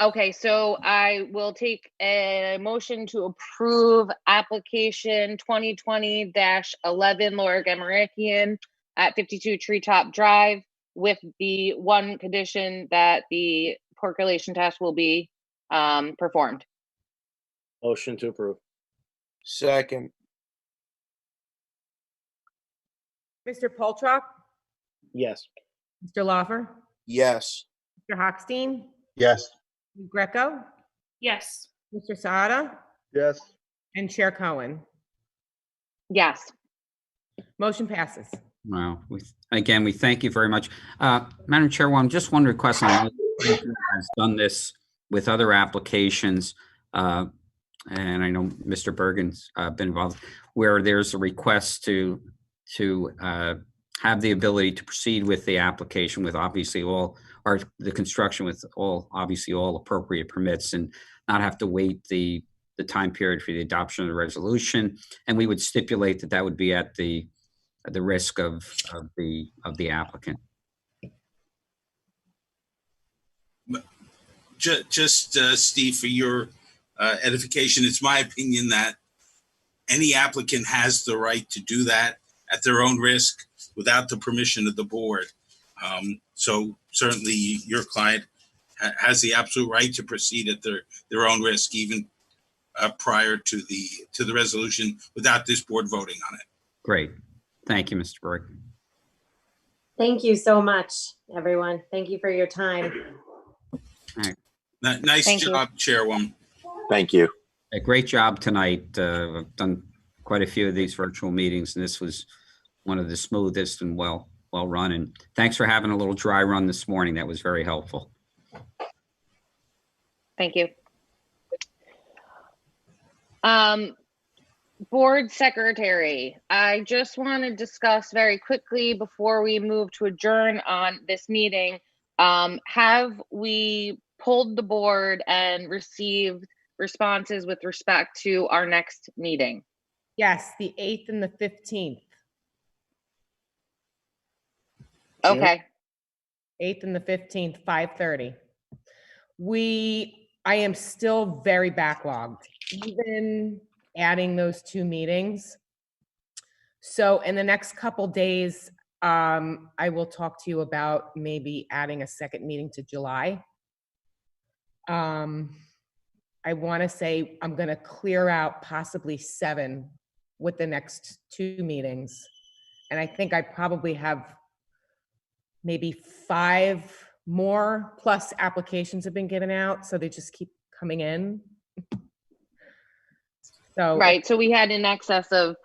Okay, so I will take a motion to approve application 2020-11 Laura Gamarakian at 52 Treetop Drive with the one condition that the percolation test will be performed. Motion to approve. Second. Mr. Poltrock, Yes. Mr. Laufer, Yes. Mr. Hochstein, Yes. Ms. Greco, Yes. Mr. Saada, Yes. and Chair Cohen. Yes. Motion passes. Wow. Again, we thank you very much. Madam Chairwoman, just one request. I know the Commission has done this with other applications, and I know Mr. Bergen's been involved, where there's a request to have the ability to proceed with the application with obviously the construction with obviously all appropriate permits, and not have to wait the time period for the adoption of the resolution. And we would stipulate that would be at the risk of the applicant. Just Steve, for your edification, it's my opinion that any applicant has the right to do that at their own risk without the permission of the board. So certainly your client has the absolute right to proceed at their own risk, even prior to the resolution, without this board voting on it. Great. Thank you, Mr. Berg. Thank you so much, everyone. Thank you for your time. All right. Nice Thank you. job, Chairwoman. Thank you. A great job tonight. I've done quite a few of these virtual meetings, and this was one of the smoothest and well run. And thanks for having a little dry run this morning. That was very helpful. Thank you. Board Secretary, I just want to discuss very quickly before we move to adjourn on this meeting. Have we polled the board and received responses with respect to our next meeting? Yes, the 8th and the 15th. Okay. 8th and the 15th, 5:30. I am still very backlogged, even adding those two meetings. So in the next couple days, I will talk to you about maybe adding a second meeting to July. I want to say I'm going to clear out possibly 7 with the next 2 meetings. And I think I probably have maybe 5 more, plus applications have been given out, so they just keep coming in. So Right, so we had in excess of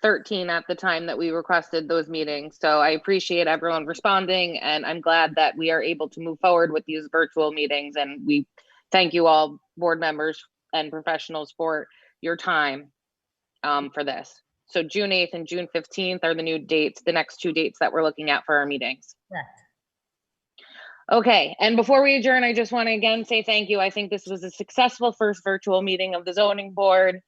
13 at the time that we requested those meetings. So I appreciate everyone responding, and I'm glad that we are able to move forward with these virtual meetings. And we thank you all, board members and professionals, for your time for this. So June 8th and June 15th are the new dates, the next 2 dates that we're looking at for our meetings. Correct. Okay, and before we adjourn, I just want to again say thank you. I think this was a successful first virtual meeting of the zoning board.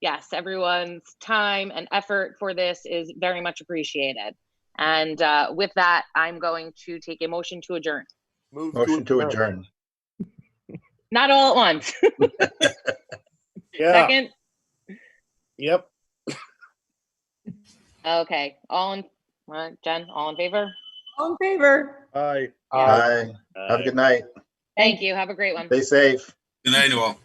Yes, everyone's time and effort for this is very much appreciated. And with that, I'm going to take a motion to adjourn. Motion to adjourn. Not all at once. Yeah. Second? Yep. Okay, Jen, all in favor? All in favor? Aye. Aye. Have a good night. Thank you. Have a great one. Stay safe. Good night, all.